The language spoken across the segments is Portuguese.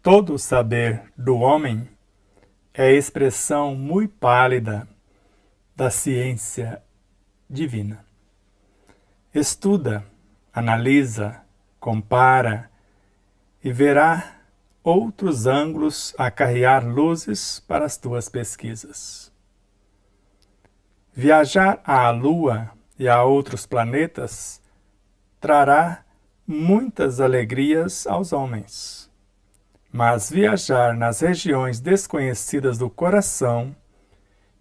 Todo o saber do homem é expressão muito pálida da ciência divina. Estuda, analisa, compara e verá outros ângulos a carrear luzes para as tuas pesquisas. Viajar à Lua e a outros planetas trará muitas alegrias aos homens. Mas viajar nas regiões desconhecidas do coração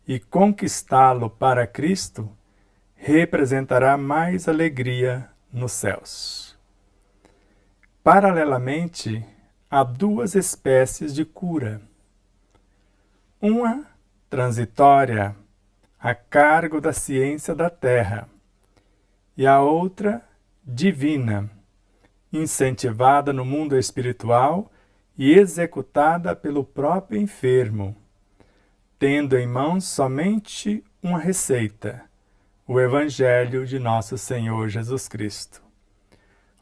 e conquistá-lo para Cristo representará mais alegria nos céus. Paralelamente, há duas espécies de cura. Uma transitória, a cargo da ciência da terra, e a outra divina, incentivada no mundo espiritual e executada pelo próprio enfermo, tendo em mãos somente uma receita, o Evangelho de Nosso Senhor Jesus Cristo.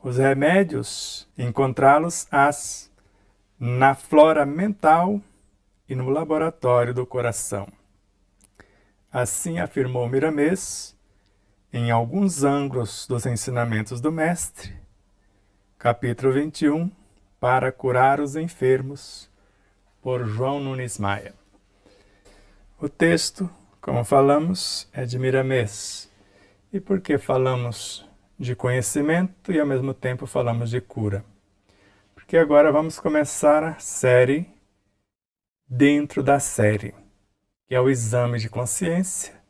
Os remédios, encontrá-los-ás na flora mental e no laboratório do coração. Assim afirmou Miramês em alguns ângulos dos ensinamentos do Mestre, capítulo 21, para curar os enfermos, por João Nunes Maia. O texto, como falamos, é de Miramês. E por que falamos de conhecimento e ao mesmo tempo falamos de cura? Porque agora vamos começar a série dentro da série, que é o exame de consciência,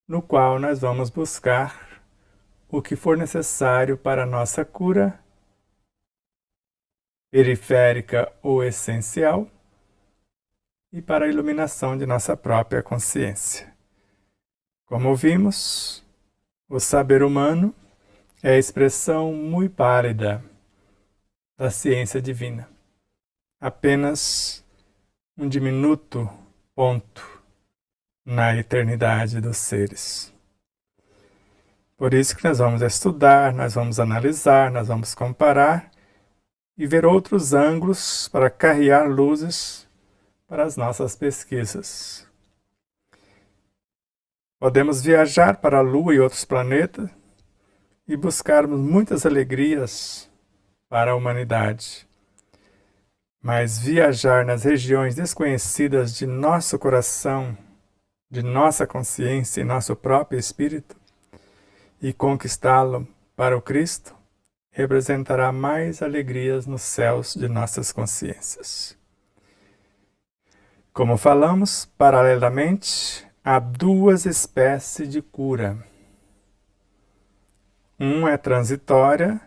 no qual nós vamos buscar o que for necessário para a nossa cura periférica ou essencial e para a iluminação de nossa própria consciência. Como vimos, o saber humano é a expressão muito pálida da ciência divina. Apenas um diminuto ponto na eternidade dos seres. Por isso que nós vamos estudar, nós vamos analisar, nós vamos comparar e ver outros ângulos para carrear luzes para as nossas pesquisas. Podemos viajar para a Lua e outros planetas e buscarmos muitas alegrias para a humanidade. Mas viajar nas regiões desconhecidas de nosso coração, de nossa consciência e nosso próprio espírito, e conquistá-lo para o Cristo, representará mais alegrias nos céus de nossas consciências. Como falamos, paralelamente, há duas espécies de cura. Uma é transitória,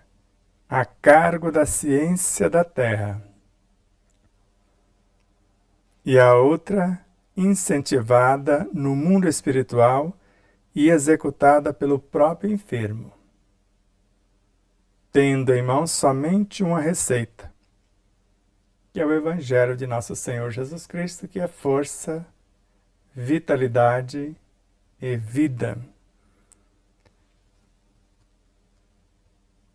a cargo da ciência da terra, e a outra incentivada no mundo espiritual e executada pelo próprio enfermo, tendo em mãos somente uma receita, que é o Evangelho de Nosso Senhor Jesus Cristo, que é força, vitalidade e vida.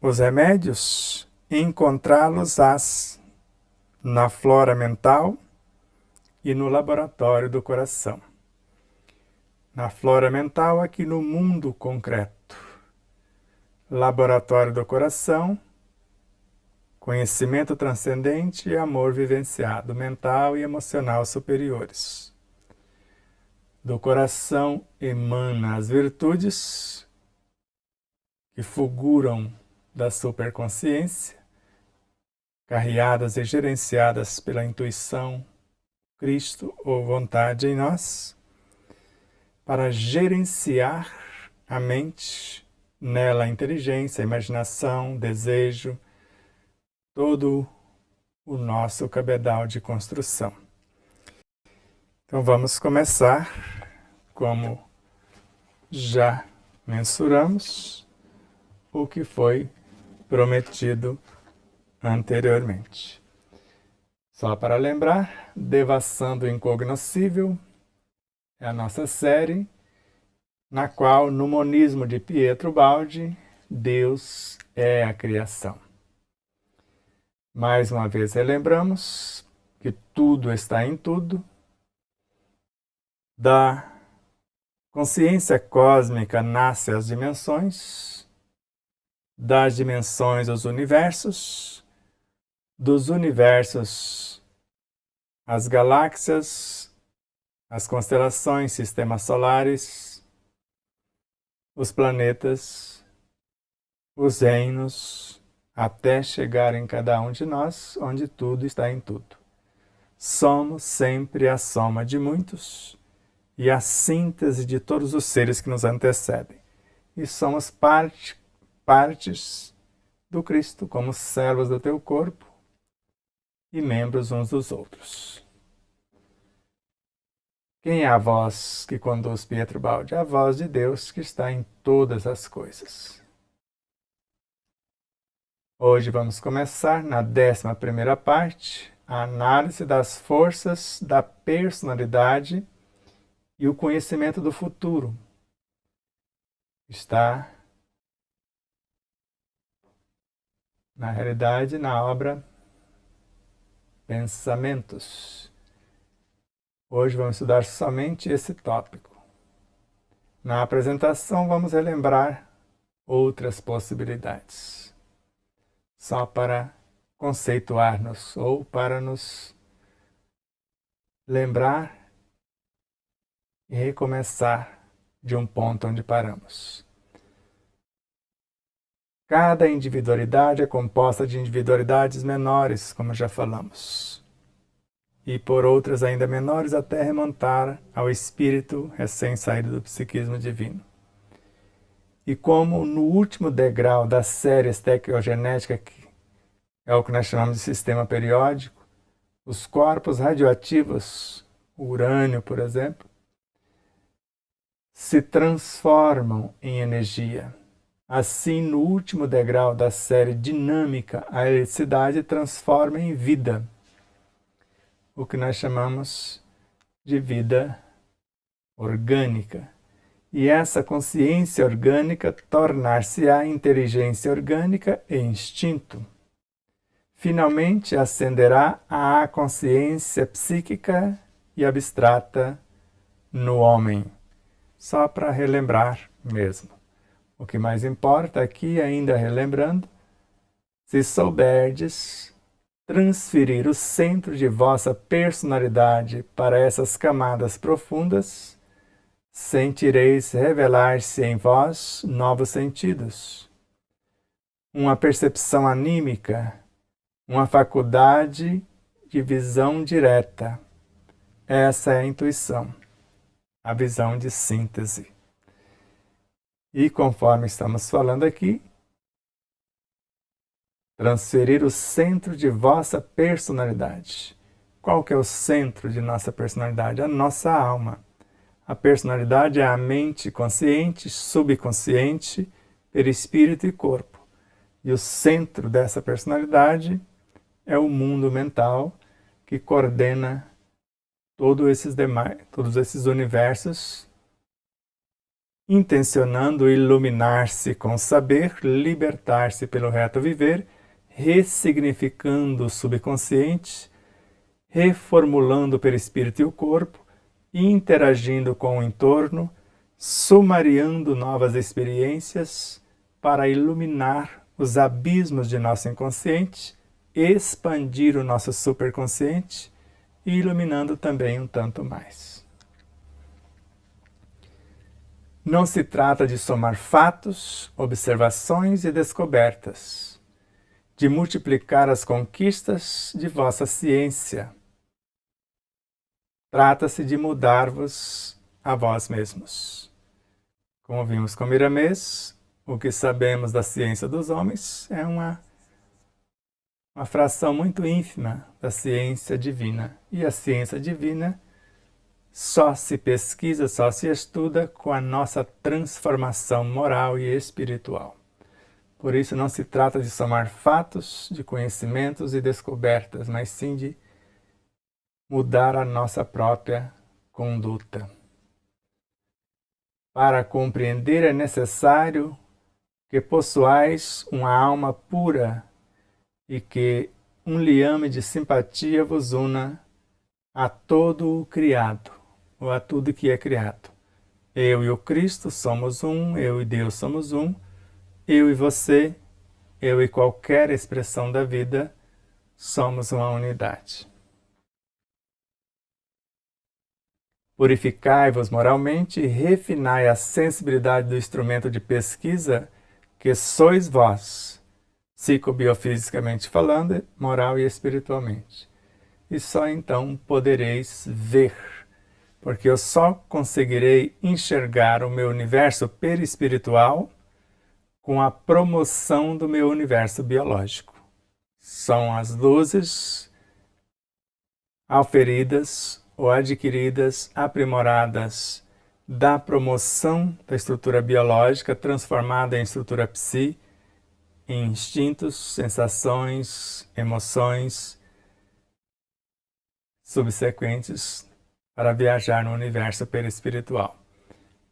Os remédios, encontrá-los-ás na flora mental e no laboratório do coração. Na flora mental, aqui no mundo concreto. Laboratório do coração, conhecimento transcendente e amor vivenciado, mental e emocional superiores. Do coração emana as virtudes que fulguram da superconsciência, carreadas e gerenciadas pela intuição, Cristo ou vontade em nós, para gerenciar a mente, nela a inteligência, a imaginação, desejo, todo o nosso cabedal de construção. Então vamos começar, como já mensuramos, o que foi prometido anteriormente. Só para lembrar, Devassando o Incognoscível é a nossa série, na qual, no monismo de Pietro Baldi, Deus é a criação. Mais uma vez relembramos que tudo está em tudo. Da consciência cósmica nascem as dimensões, das dimensões os universos, dos universos as galáxias, as constelações, sistemas solares, os planetas, os reinos, até chegar em cada um de nós, onde tudo está em tudo. Somos sempre a soma de muitos e a síntese de todos os seres que nos antecedem. E somos partes do Cristo, como servos do teu corpo e membros uns dos outros. Quem é a voz que conduz Pietro Baldi? A voz de Deus que está em todas as coisas. Hoje vamos começar na 11ª parte, a análise das forças da personalidade e o conhecimento do futuro. Está, na realidade, na obra Pensamentos. Hoje vamos estudar somente esse tópico. Na apresentação vamos relembrar outras possibilidades, só para conceituar-nos ou para nos lembrar e recomeçar de um ponto onde paramos. Cada individualidade é composta de individualidades menores, como já falamos, e por outras ainda menores até remontar ao espírito recém-saído do psiquismo divino. E como no último degrau da série estequiogenética, que é o que nós chamamos de sistema periódico, os corpos radioativos, o urânio, por exemplo, se transformam em energia. Assim, no último degrau da série dinâmica, a eletricidade transforma em vida, o que nós chamamos de vida orgânica. E essa consciência orgânica tornar-se-á inteligência orgânica e instinto. Finalmente ascenderá à consciência psíquica e abstrata no homem. Só para relembrar mesmo. O que mais importa aqui, ainda relembrando, se souberdes transferir o centro de vossa personalidade para essas camadas profundas, sentireis revelar-se em vós novos sentidos, uma percepção anímica, uma faculdade de visão direta. Essa é a intuição, a visão de síntese. E conforme estamos falando aqui, transferir o centro de vossa personalidade. Qual que é o centro de nossa personalidade? A nossa alma. A personalidade é a mente consciente, subconsciente, perispírito e corpo. E o centro dessa personalidade é o mundo mental que coordena todos esses universos, intencionando iluminar-se com saber, libertar-se pelo reto viver, ressignificando o subconsciente, reformulando o perispírito e o corpo, interagindo com o entorno, sumariando novas experiências para iluminar os abismos de nosso inconsciente, expandir o nosso superconsciente e iluminando também um tanto mais. Não se trata de somar fatos, observações e descobertas, de multiplicar as conquistas de vossa ciência. Trata-se de mudar-vos a vós mesmos. Como vimos com Miramês, o que sabemos da ciência dos homens é uma fração muito ínfima da ciência divina. E a ciência divina só se pesquisa, só se estuda com a nossa transformação moral e espiritual. Por isso não se trata de somar fatos, de conhecimentos e descobertas, mas sim de mudar a nossa própria conduta. Para compreender é necessário que possuais uma alma pura e que um liame de simpatia vos una a todo o criado, ou a tudo que é criado. Eu e o Cristo somos um, eu e Deus somos um, eu e você, eu e qualquer expressão da vida, somos uma unidade. Purificai-vos moralmente e refinai a sensibilidade do instrumento de pesquisa que sois vós, psicobiofisicamente falando, moral e espiritualmente. E só então podereis ver, porque eu só conseguirei enxergar o meu universo perispiritual com a promoção do meu universo biológico. São as luzes auferidas ou adquiridas, aprimoradas da promoção da estrutura biológica transformada em estrutura psi, em instintos, sensações, emoções subsequentes para viajar no universo perispiritual.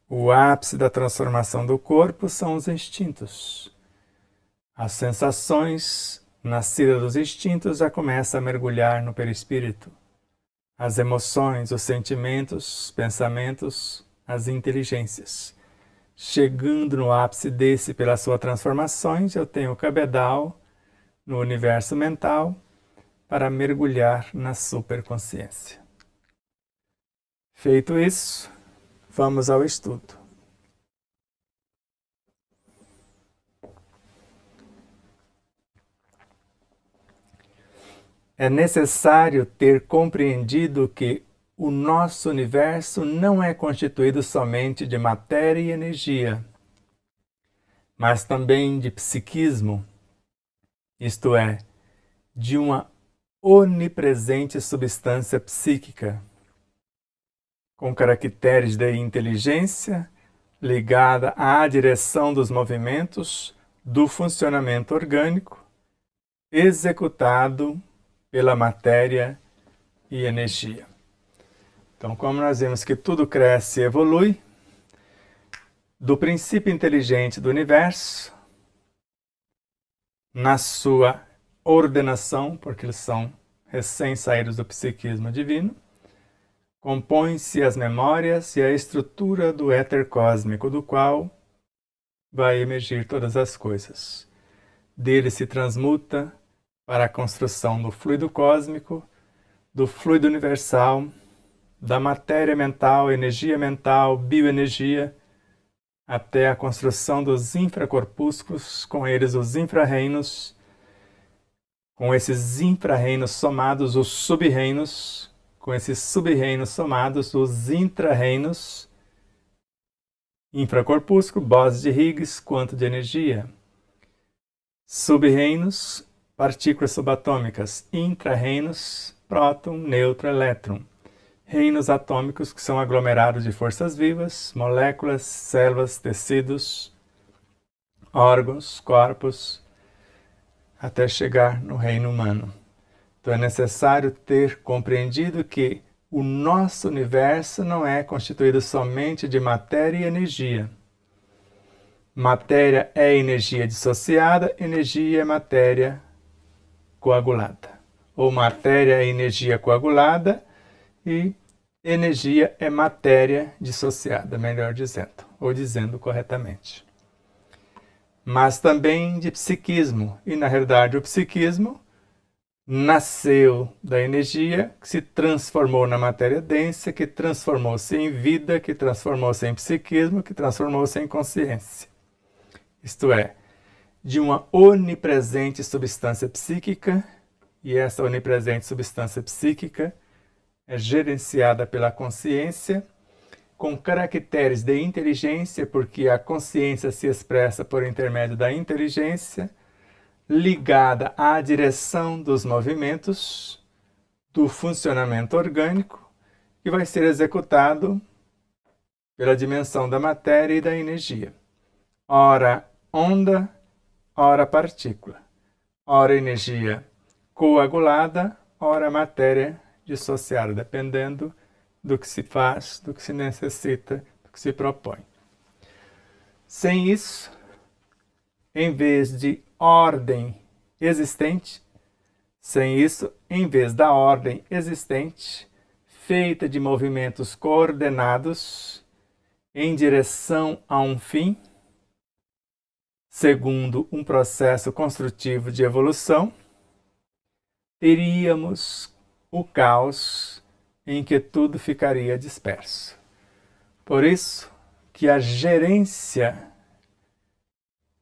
O ápice da transformação do corpo são os instintos. As sensações, nascidas dos instintos, já começam a mergulhar no perispírito. As emoções, os sentimentos, os pensamentos, as inteligências. Chegando no ápice desse pelas suas transformações, eu tenho o cabedal no universo mental para mergulhar na superconsciência. Feito isso, vamos ao estudo. É necessário ter compreendido que o nosso universo não é constituído somente de matéria e energia, mas também de psiquismo, isto é, de uma onipresente substância psíquica, com caracteres de inteligência ligada à direção dos movimentos do funcionamento orgânico, executado pela matéria e energia. Então, como nós vemos que tudo cresce e evolui, do princípio inteligente do universo, na sua ordenação, porque eles são recém-saídos do psiquismo divino, compõem-se as memórias e a estrutura do éter cósmico, do qual vai emergir todas as coisas. Dele se transmuta para a construção do fluido cósmico, do fluido universal, da matéria mental, energia mental, bioenergia, até a construção dos infracorpúsculos, com eles os infrarreinos, com esses infrarreinos somados os sub-reinos, com esses sub-reinos somados os intra-reinos, infracorpúsculo, bose de Higgs, quanto de energia. Sub-reinos, partículas subatômicas, intra-reinos, próton, nêutron, elétron. Reinos atômicos, que são aglomerados de forças vivas, moléculas, células, tecidos, órgãos, corpos, até chegar no reino humano. Então é necessário ter compreendido que o nosso universo não é constituído somente de matéria e energia. Matéria é energia dissociada, energia é matéria coagulada. Ou matéria é energia coagulada e energia é matéria dissociada, melhor dizendo, ou dizendo corretamente. Mas também de psiquismo, e na realidade o psiquismo nasceu da energia que se transformou na matéria densa, que transformou-se em vida, que transformou-se em psiquismo, que transformou-se em consciência. Isto é, de uma onipresente substância psíquica, e essa onipresente substância psíquica é gerenciada pela consciência, com caracteres de inteligência, porque a consciência se expressa por intermédio da inteligência, ligada à direção dos movimentos, do funcionamento orgânico, que vai ser executado pela dimensão da matéria e da energia. Ora onda, ora partícula. Ora energia coagulada, ora matéria dissociada, dependendo do que se faz, do que se necessita, do que se propõe. Sem isso, em vez de ordem existente, Sem isso, em vez da ordem existente, feita de movimentos coordenados em direção a um fim, segundo um processo construtivo de evolução, teríamos o caos em que tudo ficaria disperso. Por isso que a gerência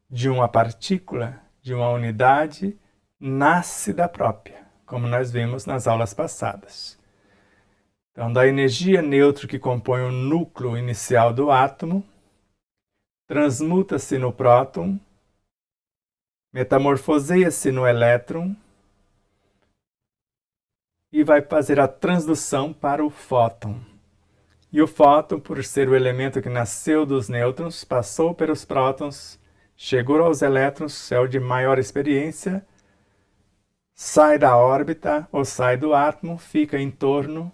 de uma partícula, de uma unidade, nasce da própria, como nós vimos nas aulas passadas. Então, da energia neutra que compõe o núcleo inicial do átomo, transmuta-se no próton, metamorfoseia-se no elétron e vai fazer a transdução para o fóton. E o fóton, por ser o elemento que nasceu dos nêutrons, passou pelos prótons, chegou aos elétrons, é o de maior experiência, sai da órbita ou sai do átomo, fica em torno,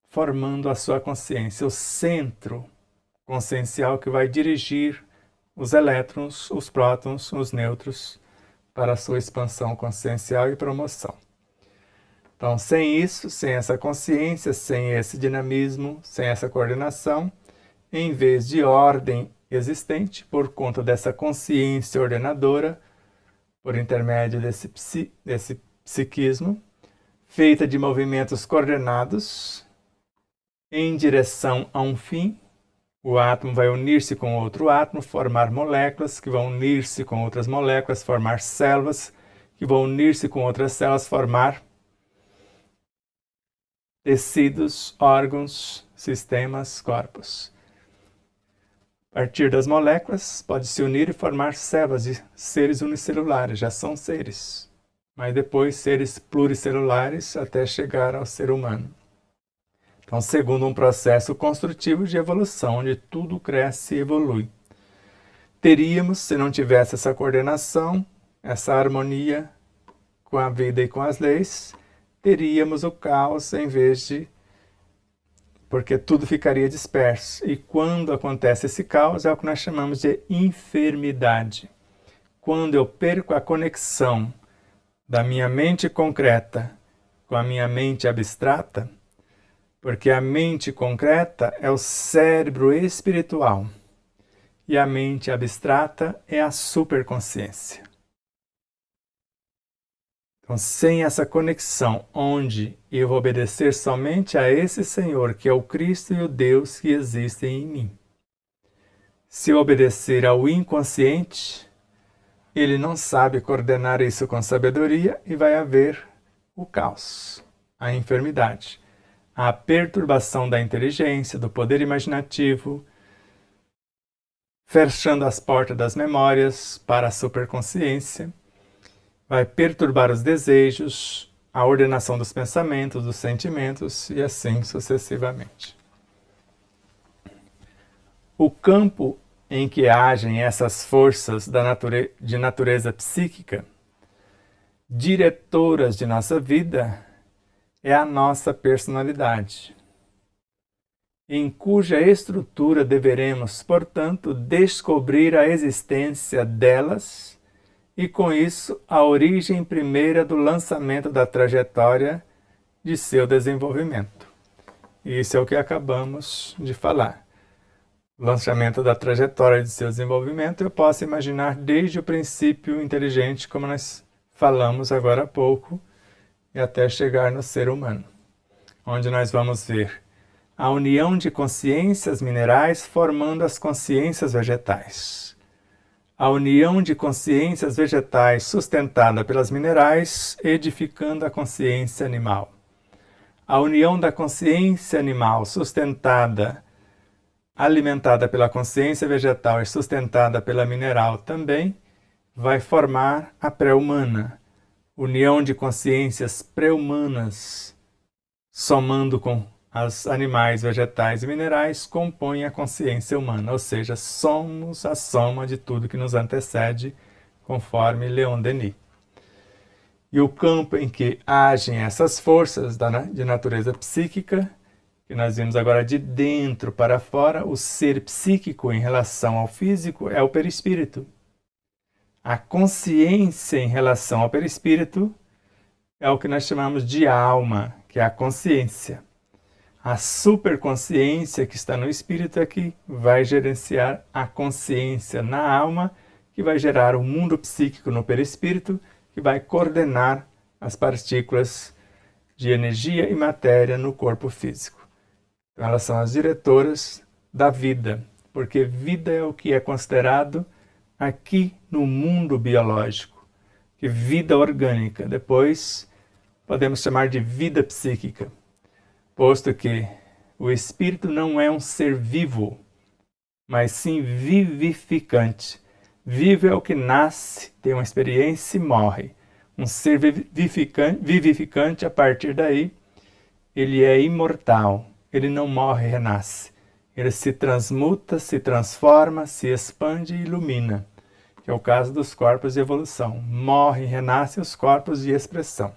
formando a sua consciência, o centro consciencial que vai dirigir os elétrons, os prótons, os nêutrons para a sua expansão consciencial e promoção. Então, sem isso, sem essa consciência, sem esse dinamismo, sem essa coordenação, em vez de ordem existente, por conta dessa consciência ordenadora, por intermédio desse psiquismo, feita de movimentos coordenados em direção a um fim, o átomo vai unir-se com outro átomo, formar moléculas que vão unir-se com outras moléculas, formar células que vão unir-se com outras células, formar tecidos, órgãos, sistemas, corpos. A partir das moléculas, pode se unir e formar células de seres unicelulares, já são seres, mas depois seres pluricelulares até chegar ao ser humano. Então, segundo um processo construtivo de evolução, onde tudo cresce e evolui. Teríamos, se não tivesse essa coordenação, essa harmonia com a vida e com as leis, teríamos o caos em vez de... porque tudo ficaria disperso. E quando acontece esse caos, é o que nós chamamos de enfermidade. Quando eu perco a conexão da minha mente concreta com a minha mente abstrata, porque a mente concreta é o cérebro espiritual e a mente abstrata é a superconsciência. Então, sem essa conexão, onde eu vou obedecer somente a esse Senhor, que é o Cristo e o Deus que existem em mim. Se eu obedecer ao inconsciente, ele não sabe coordenar isso com sabedoria e vai haver o caos, a enfermidade, a perturbação da inteligência, do poder imaginativo, fechando as portas das memórias para a superconsciência, vai perturbar os desejos, a ordenação dos pensamentos, dos sentimentos e assim sucessivamente. O campo em que agem essas forças de natureza psíquica, diretoras de nossa vida, é a nossa personalidade, em cuja estrutura deveremos, portanto, descobrir a existência delas e, com isso, a origem primeira do lançamento da trajetória de seu desenvolvimento. Isso é o que acabamos de falar. O lançamento da trajetória de seu desenvolvimento eu posso imaginar desde o princípio inteligente, como nós falamos agora há pouco, e até chegar no ser humano, onde nós vamos ver a união de consciências minerais formando as consciências vegetais. A união de consciências vegetais sustentada pelas minerais, edificando a consciência animal. A união da consciência animal sustentada, alimentada pela consciência vegetal e sustentada pela mineral também, vai formar a pré-humana. União de consciências pré-humanas, somando com as animais, vegetais e minerais, compõem a consciência humana, ou seja, somos a soma de tudo que nos antecede, conforme Leon Denis. E o campo em que agem essas forças de natureza psíquica, que nós vimos agora de dentro para fora, o ser psíquico em relação ao físico é o perispírito. A consciência em relação ao perispírito é o que nós chamamos de alma, que é a consciência. A superconsciência que está no espírito é que vai gerenciar a consciência na alma, que vai gerar o mundo psíquico no perispírito, que vai coordenar as partículas de energia e matéria no corpo físico. Então, elas são as diretoras da vida, porque vida é o que é considerado aqui no mundo biológico, que vida orgânica. Depois podemos chamar de vida psíquica, posto que o espírito não é um ser vivo, mas sim vivificante. Vivo é o que nasce, tem uma experiência e morre. Um ser vivificante, a partir daí, ele é imortal. Ele não morre e renasce. Ele se transmuta, se transforma, se expande e ilumina, que é o caso dos corpos de evolução. Morre e renasce os corpos de expressão.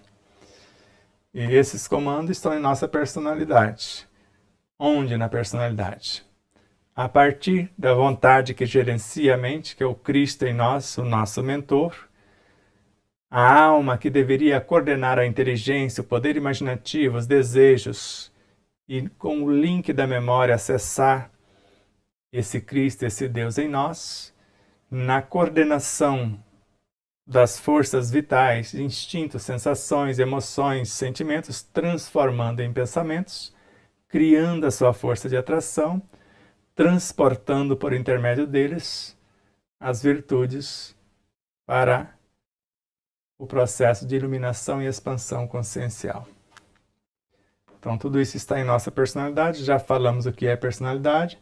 E esses comandos estão em nossa personalidade. Onde na personalidade? A partir da vontade que gerencia a mente, que é o Cristo em nós, o nosso mentor, a alma que deveria coordenar a inteligência, o poder imaginativo, os desejos, e com o link da memória acessar esse Cristo, esse Deus em nós, na coordenação das forças vitais, instintos, sensações, emoções, sentimentos, transformando em pensamentos, criando a sua força de atração, transportando por intermédio deles as virtudes para o processo de iluminação e expansão consciencial. Então, tudo isso está em nossa personalidade, já falamos o que é personalidade,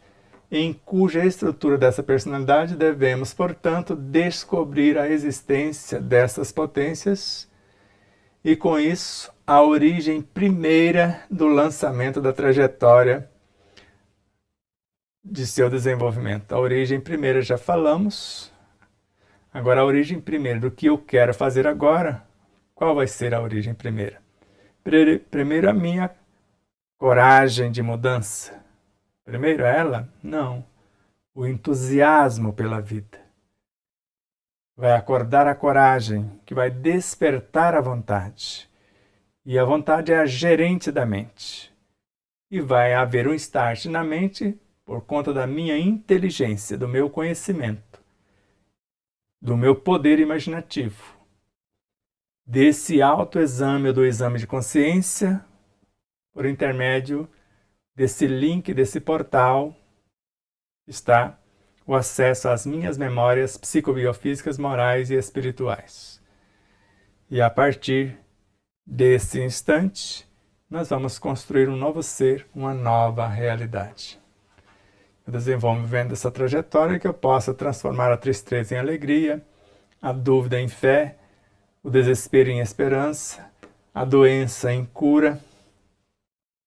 em cuja estrutura dessa personalidade devemos, portanto, descobrir a existência dessas potências e, com isso, a origem primeira do lançamento da trajetória de seu desenvolvimento. A origem primeira já falamos, agora a origem primeira do que eu quero fazer agora. Qual vai ser a origem primeira? Primeiro a minha coragem de mudança. Primeiro ela? Não. O entusiasmo pela vida. Vai acordar a coragem, que vai despertar a vontade. E a vontade é a gerente da mente. E vai haver um start na mente por conta da minha inteligência, do meu conhecimento, do meu poder imaginativo, desse autoexame ou do exame de consciência, por intermédio desse link, desse portal, está o acesso às minhas memórias psicobiofísicas, morais e espirituais. E a partir desse instante, nós vamos construir um novo ser, uma nova realidade. Eu desenvolvendo essa trajetória que eu possa transformar a tristeza em alegria, a dúvida em fé, o desespero em esperança, a doença em cura,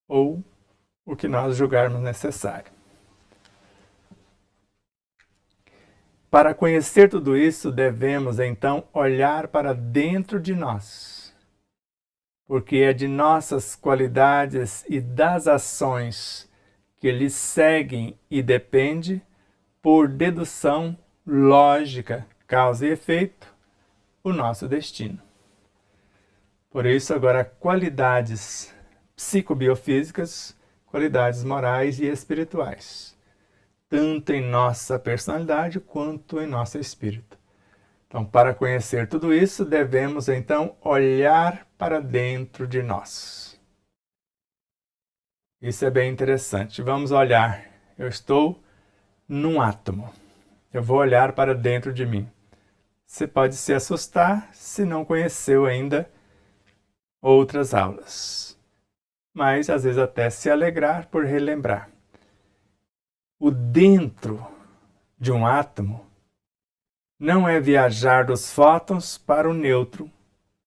ou o que nós julgarmos necessário. Para conhecer tudo isso, devemos então olhar para dentro de nós, porque é de nossas qualidades e das ações que lhes seguem e depende, por dedução lógica, causa e efeito, o nosso destino. Por isso, agora, qualidades psicobiofísicas, qualidades morais e espirituais, tanto em nossa personalidade quanto em nosso espírito. Então, para conhecer tudo isso, devemos então olhar para dentro de nós. Isso é bem interessante. Vamos olhar. Eu estou num átomo. Eu vou olhar para dentro de mim. Você pode se assustar se não conheceu ainda outras aulas, mas às vezes até se alegrar por relembrar. O dentro de um átomo não é viajar dos fótons para o nêutron,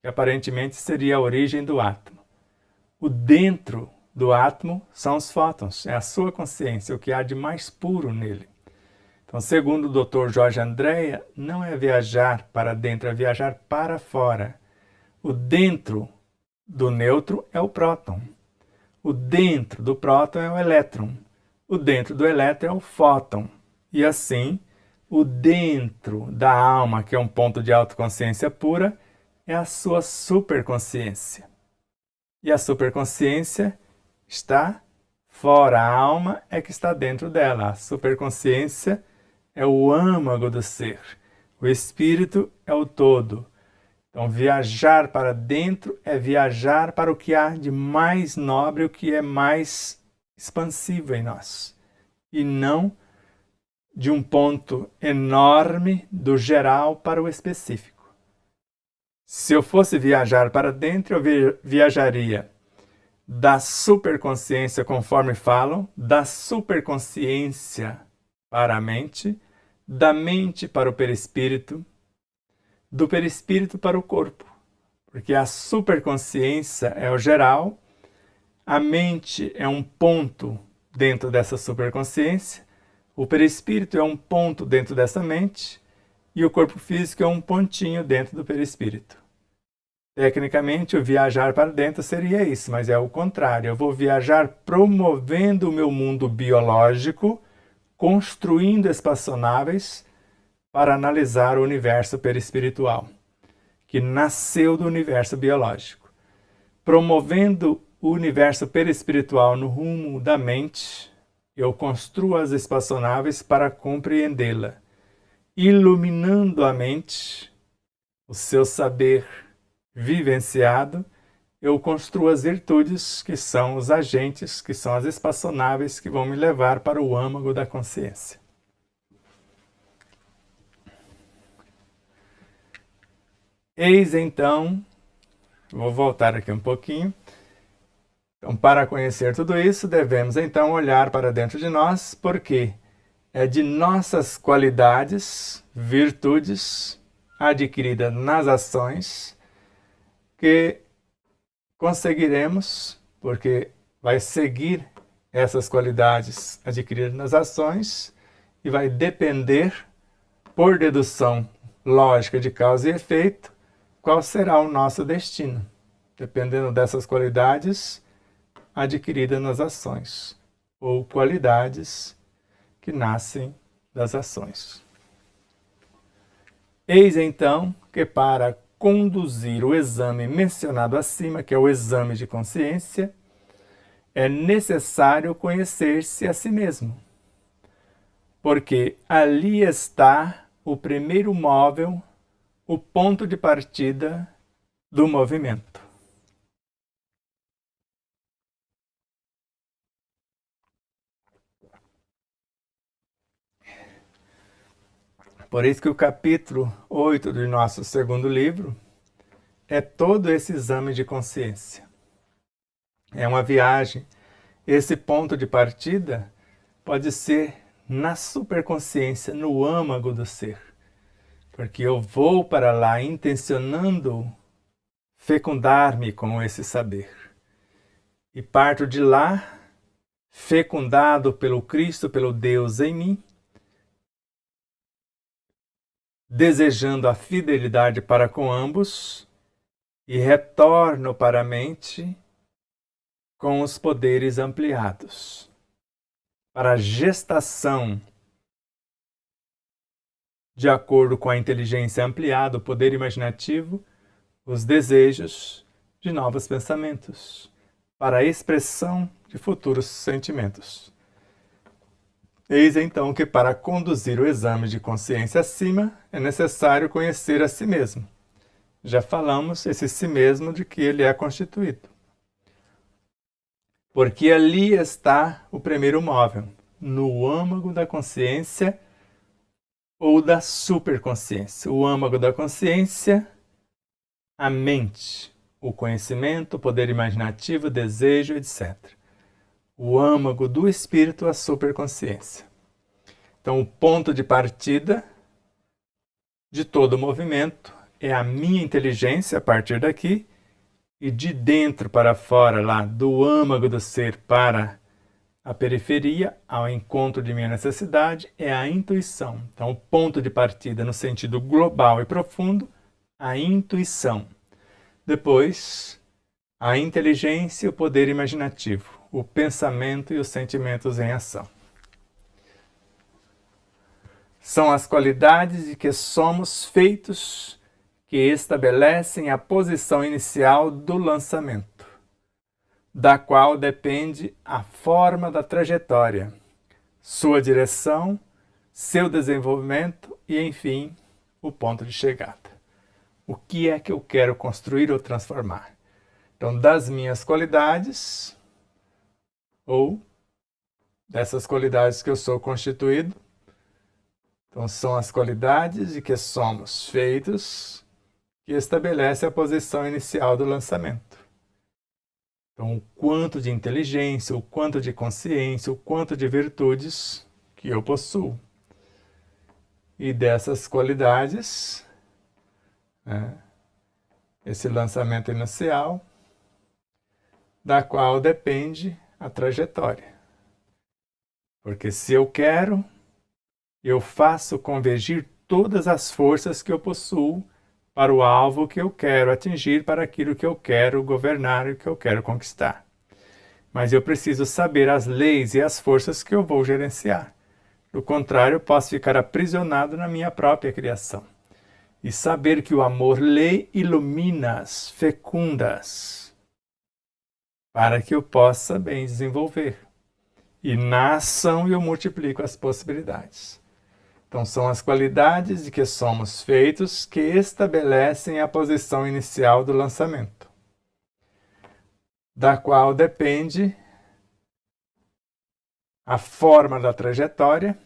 que aparentemente seria a origem do átomo. O dentro do átomo são os fótons, é a sua consciência, o que há de mais puro nele. Então, segundo o Dr. Jorge Andréa, não é viajar para dentro, é viajar para fora. O dentro do nêutron é o próton. O dentro do próton é o elétron. O dentro do elétron é o fóton. E assim, o dentro da alma, que é um ponto de autoconsciência pura, é a sua superconsciência. E a superconsciência está fora, a alma é que está dentro dela. A superconsciência é o âmago do ser. O espírito é o todo. Então, viajar para dentro é viajar para o que há de mais nobre, o que é mais expansivo em nós. E não de um ponto enorme do geral para o específico. Se eu fosse viajar para dentro, eu viajaria da superconsciência, conforme falam, da superconsciência para a mente, da mente para o perispírito, do perispírito para o corpo. Porque a superconsciência é o geral, a mente é um ponto dentro dessa superconsciência, o perispírito é um ponto dentro dessa mente e o corpo físico é um pontinho dentro do perispírito. Tecnicamente, o viajar para dentro seria isso, mas é o contrário. Eu vou viajar promovendo o meu mundo biológico, construindo espaçonaves para analisar o universo perispiritual, que nasceu do universo biológico. Promovendo o universo perispiritual no rumo da mente, eu construo as espaçonaves para compreendê-la, iluminando a mente, o seu saber vivenciado, eu construo as virtudes que são os agentes, que são as espaçonaves que vão me levar para o âmago da consciência. Eis então, vou voltar aqui um pouquinho. Então, para conhecer tudo isso, devemos então olhar para dentro de nós, porque é de nossas qualidades, virtudes adquiridas nas ações, que conseguiremos, porque vai seguir essas qualidades adquiridas nas ações e vai depender, por dedução lógica de causa e efeito, qual será o nosso destino, dependendo dessas qualidades adquiridas nas ações, ou qualidades que nascem das ações. Eis então que para conduzir o exame mencionado acima, que é o exame de consciência, é necessário conhecer-se a si mesmo, porque ali está o primeiro móvel, o ponto de partida do movimento. Por isso que o capítulo 8 do nosso segundo livro é todo esse exame de consciência. É uma viagem. Esse ponto de partida pode ser na superconsciência, no âmago do ser. Porque eu vou para lá intencionando fecundar-me com esse saber. E parto de lá, fecundado pelo Cristo, pelo Deus em mim, desejando a fidelidade para com ambos, e retorno para a mente com os poderes ampliados, para a gestação, de acordo com a inteligência ampliada, o poder imaginativo, os desejos de novos pensamentos, para a expressão de futuros sentimentos. Eis então que para conduzir o exame de consciência acima, é necessário conhecer a si mesmo. Já falamos esse si mesmo de que ele é constituído. Porque ali está o primeiro móvel, no âmago da consciência ou da superconsciência. O âmago da consciência, a mente, o conhecimento, o poder imaginativo, o desejo, etc. O âmago do espírito, a superconsciência. Então, o ponto de partida de todo o movimento é a minha inteligência a partir daqui, e de dentro para fora, lá do âmago do ser para a periferia, ao encontro de minha necessidade, é a intuição. Então, o ponto de partida no sentido global e profundo, a intuição. Depois, a inteligência e o poder imaginativo, o pensamento e os sentimentos em ação. São as qualidades de que somos feitos que estabelecem a posição inicial do lançamento, da qual depende a forma da trajetória, sua direção, seu desenvolvimento e, enfim, o ponto de chegada. O que é que eu quero construir ou transformar? Então, das minhas qualidades, ou dessas qualidades que eu sou constituído, então são as qualidades de que somos feitos, que estabelece a posição inicial do lançamento. Então, o quanto de inteligência, o quanto de consciência, o quanto de virtudes que eu possuo. E dessas qualidades, esse lançamento inicial, da qual depende a trajetória. Porque se eu quero, eu faço convergir todas as forças que eu possuo para o alvo que eu quero atingir, para aquilo que eu quero governar e que eu quero conquistar. Mas eu preciso saber as leis e as forças que eu vou gerenciar. Do contrário, eu posso ficar aprisionado na minha própria criação. E saber que o amor lê ilumina-as, fecundas, para que eu possa bem desenvolver. E na ação eu multiplico as possibilidades. Então, são as qualidades de que somos feitos que estabelecem a posição inicial do lançamento, da qual depende a forma da trajetória,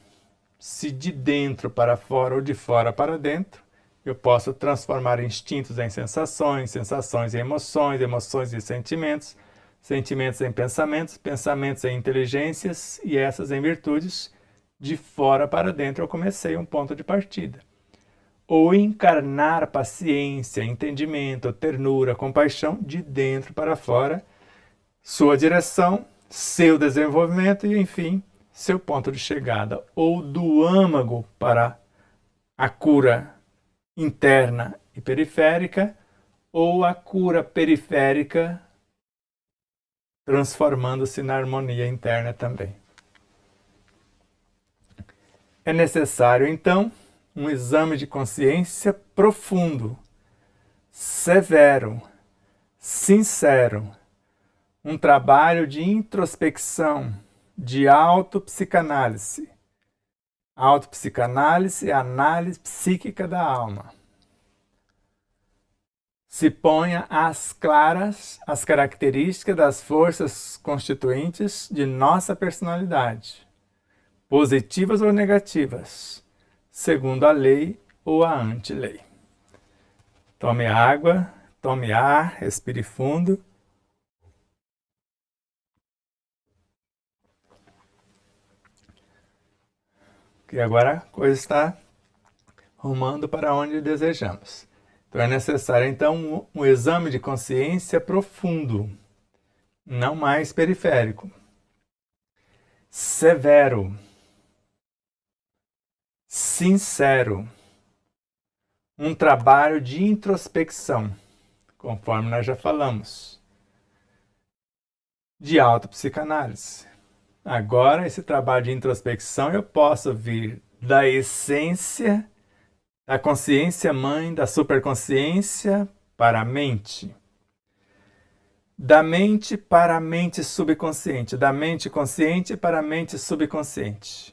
se de dentro para fora ou de fora para dentro, eu posso transformar instintos em sensações, sensações em emoções, emoções em sentimentos, sentimentos em pensamentos, pensamentos em inteligências e essas em virtudes. De fora para dentro eu comecei um ponto de partida. Ou encarnar paciência, entendimento, ternura, compaixão de dentro para fora, sua direção, seu desenvolvimento e, enfim, seu ponto de chegada. Ou do âmago para a cura interna e periférica, ou a cura periférica transformando-se na harmonia interna também. É necessário, então, um exame de consciência profundo, severo, sincero, um trabalho de introspecção, de autopsicanálise. Autopsicanálise é a análise psíquica da alma. Se ponha às claras as características das forças constituintes de nossa personalidade, positivas ou negativas, segundo a lei ou a anti-lei. Tome água, tome ar, respire fundo. Que agora a coisa está rumando para onde desejamos. Então é necessário, então, um exame de consciência profundo, não mais periférico. Severo. Sincero. Um trabalho de introspecção, conforme nós já falamos. De autopsicanálise. Agora, esse trabalho de introspecção eu posso vir da essência, da consciência mãe, da superconsciência para a mente. Da mente para a mente subconsciente, da mente consciente para a mente subconsciente.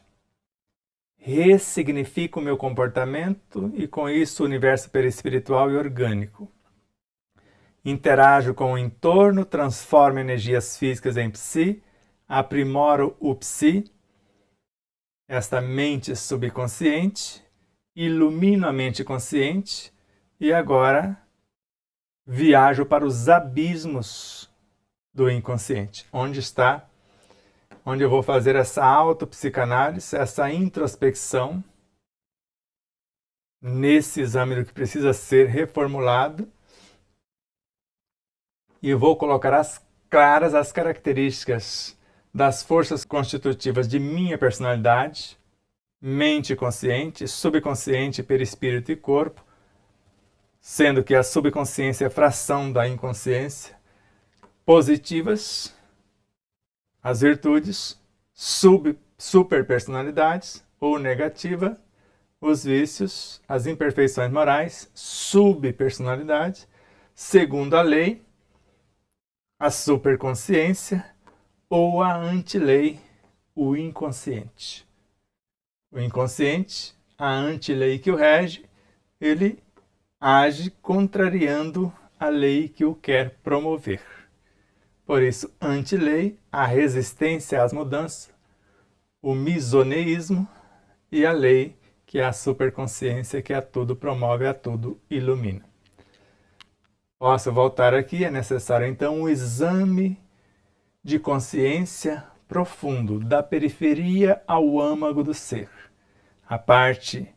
Ressignifico o meu comportamento e com isso o universo perispiritual e orgânico. Interajo com o entorno, transformo energias físicas em psi, aprimoro o psi, esta mente subconsciente, ilumino a mente consciente e agora viajo para os abismos do inconsciente, onde eu vou fazer essa autopsicanálise, essa introspecção, nesse exame que precisa ser reformulado, e vou colocar as claras as características das forças constitutivas de minha personalidade, mente consciente, subconsciente, perispírito e corpo, sendo que a subconsciência é fração da inconsciência, positivas, as virtudes, superpersonalidades, ou negativa, os vícios, as imperfeições morais, subpersonalidade, segundo a lei, a superconsciência ou a antilei, o inconsciente. O inconsciente, a antilei que o rege, ele age contrariando a lei que o quer promover. Por isso, antilei, a resistência às mudanças, o misoneísmo e a lei, que é a superconsciência que a tudo promove, a tudo ilumina. Posso voltar aqui, é necessário então um exame de consciência profundo, da periferia ao âmago do ser. A parte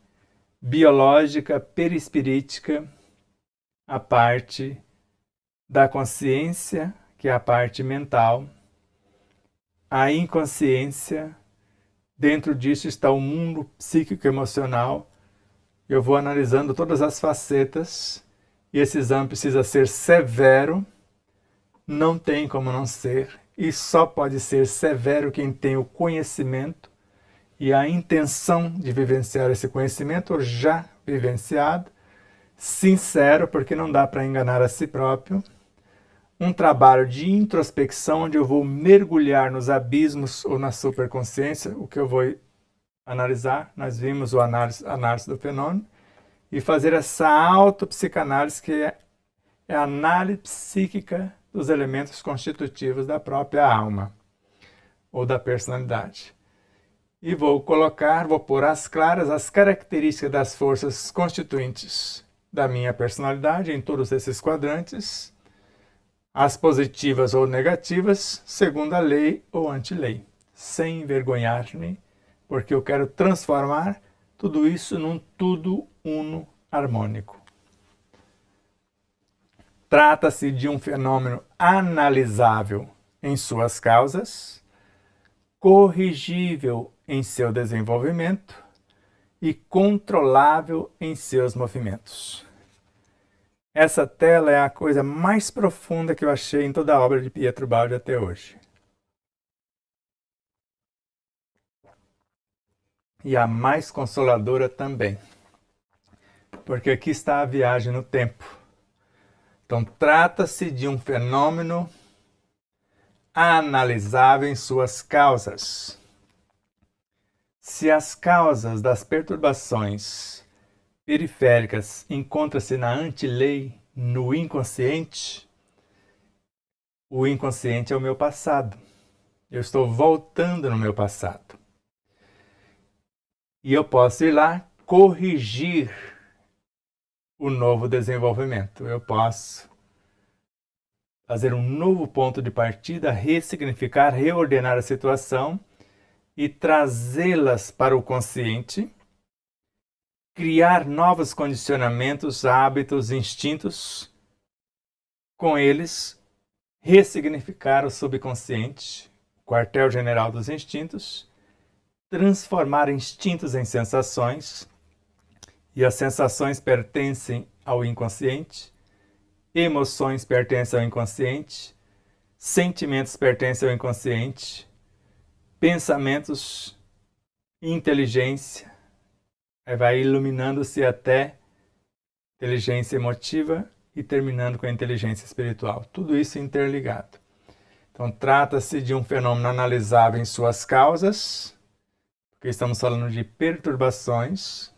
biológica, perispirítica, a parte da consciência, que é a parte mental, a inconsciência, dentro disso está o mundo psíquico-emocional. Eu vou analisando todas as facetas e esse exame precisa ser severo, não tem como não ser, e só pode ser severo quem tem o conhecimento e a intenção de vivenciar esse conhecimento já vivenciado, sincero, porque não dá para enganar a si próprio, um trabalho de introspecção onde eu vou mergulhar nos abismos ou na superconsciência, o que eu vou analisar, nós vimos o análise do fenômeno, e fazer essa autopsicanálise que é a análise psíquica dos elementos constitutivos da própria alma ou da personalidade. E vou pôr às claras as características das forças constituintes da minha personalidade em todos esses quadrantes, as positivas ou negativas, segundo a lei ou antilei, sem envergonhar-me, porque eu quero transformar tudo isso num tudo uno harmônico. Trata-se de um fenômeno analisável em suas causas, corrigível em seu desenvolvimento e controlável em seus movimentos. Essa tela é a coisa mais profunda que eu achei em toda a obra de Pietro Baldi até hoje. E a mais consoladora também, porque aqui está a viagem no tempo. Então, trata-se de um fenômeno analisável em suas causas. Se as causas das perturbações periféricas encontram-se na antilei, no inconsciente, o inconsciente é o meu passado. Eu estou voltando no meu passado. E eu posso ir lá corrigir o novo desenvolvimento. Eu posso fazer um novo ponto de partida, ressignificar, reordenar a situação e trazê-las para o consciente, criar novos condicionamentos, hábitos, instintos, com eles ressignificar o subconsciente, o quartel-general dos instintos, transformar instintos em sensações, e as sensações pertencem ao inconsciente, emoções pertencem ao inconsciente, sentimentos pertencem ao inconsciente, pensamentos, inteligência, aí vai iluminando-se até inteligência emotiva e terminando com a inteligência espiritual. Tudo isso interligado. Então, trata-se de um fenômeno analisável em suas causas, porque estamos falando de perturbações,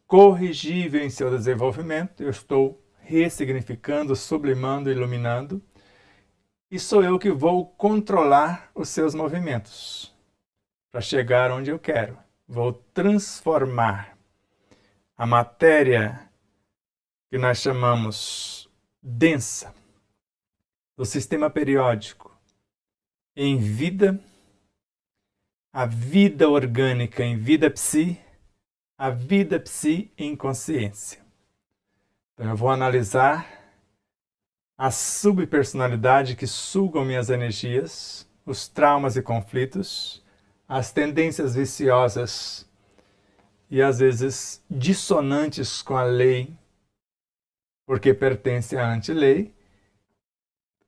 corrigível em seu desenvolvimento, eu estou ressignificando, sublimando, iluminando, e sou eu que vou controlar os seus movimentos para chegar onde eu quero. Vou transformar a matéria que nós chamamos densa do sistema periódico em vida, a vida orgânica em vida psi, a vida psi em consciência. Então eu vou analisar a subpersonalidade que sugam minhas energias, os traumas e conflitos, as tendências viciosas e às vezes dissonantes com a lei, porque pertence à antilei.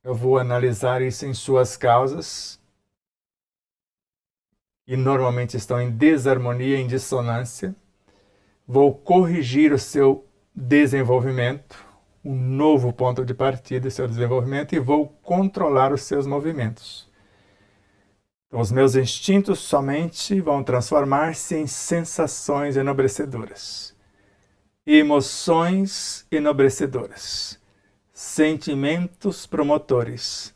Eu vou analisar isso em suas causas, e normalmente estão em desarmonia, em dissonância, Vou corrigir o seu desenvolvimento, um novo ponto de partida do seu desenvolvimento, e vou controlar os seus movimentos. Então, os meus instintos somente vão transformar-se em sensações enobrecedoras, emoções enobrecedoras, sentimentos promotores,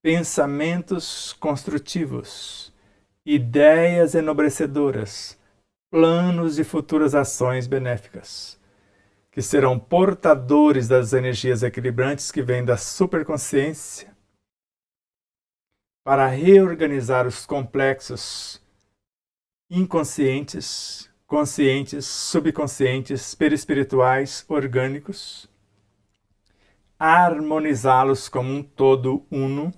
pensamentos construtivos, ideias enobrecedoras, planos de futuras ações benéficas, que serão portadores das energias equilibrantes que vêm da superconsciência para reorganizar os complexos inconscientes, conscientes, subconscientes, perispirituais, orgânicos, harmonizá-los como um todo uno,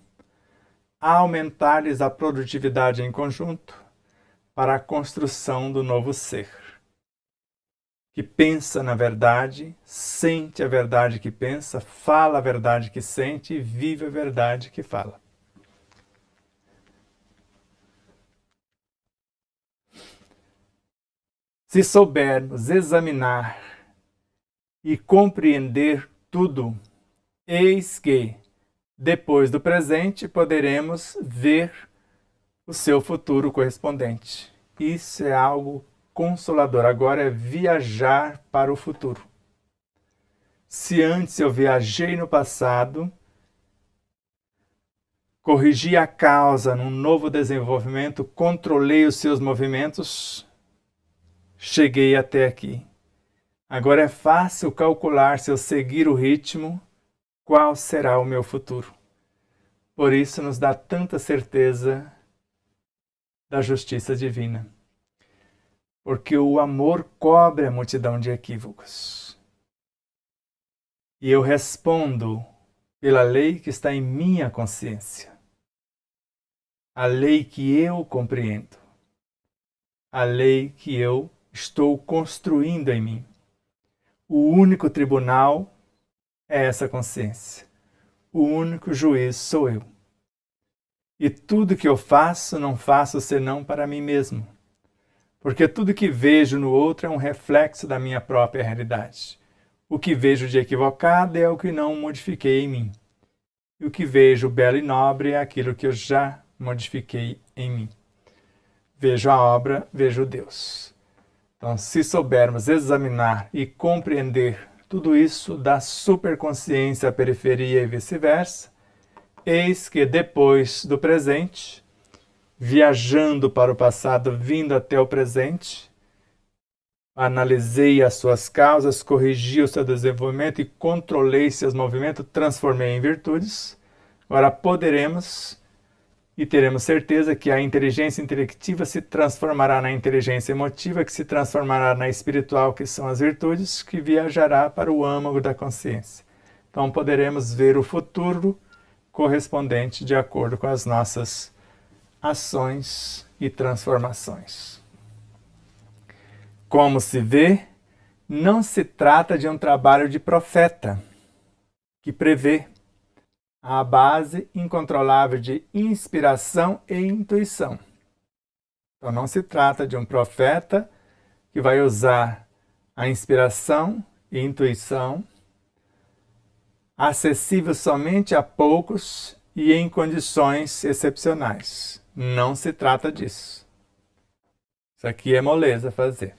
aumentar-lhes a produtividade em conjunto para a construção do novo ser, que pensa na verdade, sente a verdade que pensa, fala a verdade que sente e vive a verdade que fala. Se soubermos examinar e compreender tudo, eis que, depois do presente, poderemos ver o seu futuro correspondente. Isso é algo consolador. Agora é viajar para o futuro. Se antes eu viajei no passado, corrigi a causa num novo desenvolvimento, controlei os seus movimentos, cheguei até aqui. Agora é fácil calcular, se eu seguir o ritmo, qual será o meu futuro. Por isso nos dá tanta certeza da justiça divina. Porque o amor cobre a multidão de equívocos. E eu respondo pela lei que está em minha consciência. A lei que eu compreendo. A lei que eu estou construindo em mim. O único tribunal é essa consciência. O único juiz sou eu. E tudo que eu faço, não faço senão para mim mesmo. Porque tudo que vejo no outro é um reflexo da minha própria realidade. O que vejo de equivocado é o que não modifiquei em mim. E o que vejo belo e nobre é aquilo que eu já modifiquei em mim. Vejo a obra, vejo Deus. Então, se soubermos examinar e compreender tudo isso da superconsciência à periferia e vice-versa, eis que depois do presente, viajando para o passado, vindo até o presente, analisei as suas causas, corrigi o seu desenvolvimento e controlei seus movimentos, transformei em virtudes. Agora poderemos e teremos certeza que a inteligência intelectiva se transformará na inteligência emotiva, que se transformará na espiritual, que são as virtudes, que viajará para o âmago da consciência. Então poderemos ver o futuro correspondente de acordo com as nossas ações e transformações. Como se vê, não se trata de um trabalho de profeta que prevê a base incontrolável de inspiração e intuição. Então não se trata de um profeta que vai usar a inspiração e intuição acessível somente a poucos e em condições excepcionais. Não se trata disso. Isso aqui é moleza fazer.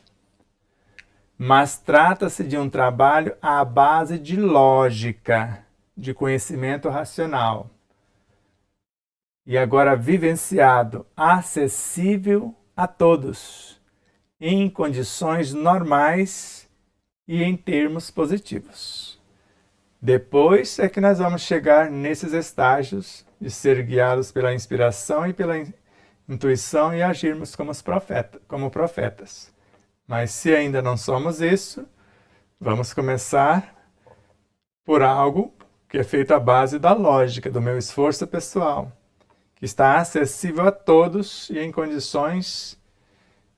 Mas trata-se de um trabalho à base de lógica, de conhecimento racional. E agora vivenciado, acessível a todos, em condições normais e em termos positivos. Depois é que nós vamos chegar nesses estágios de ser guiados pela inspiração e pela intuição e agirmos como profetas. Mas se ainda não somos isso, vamos começar por algo que é feito à base da lógica, do meu esforço pessoal, que está acessível a todos e em condições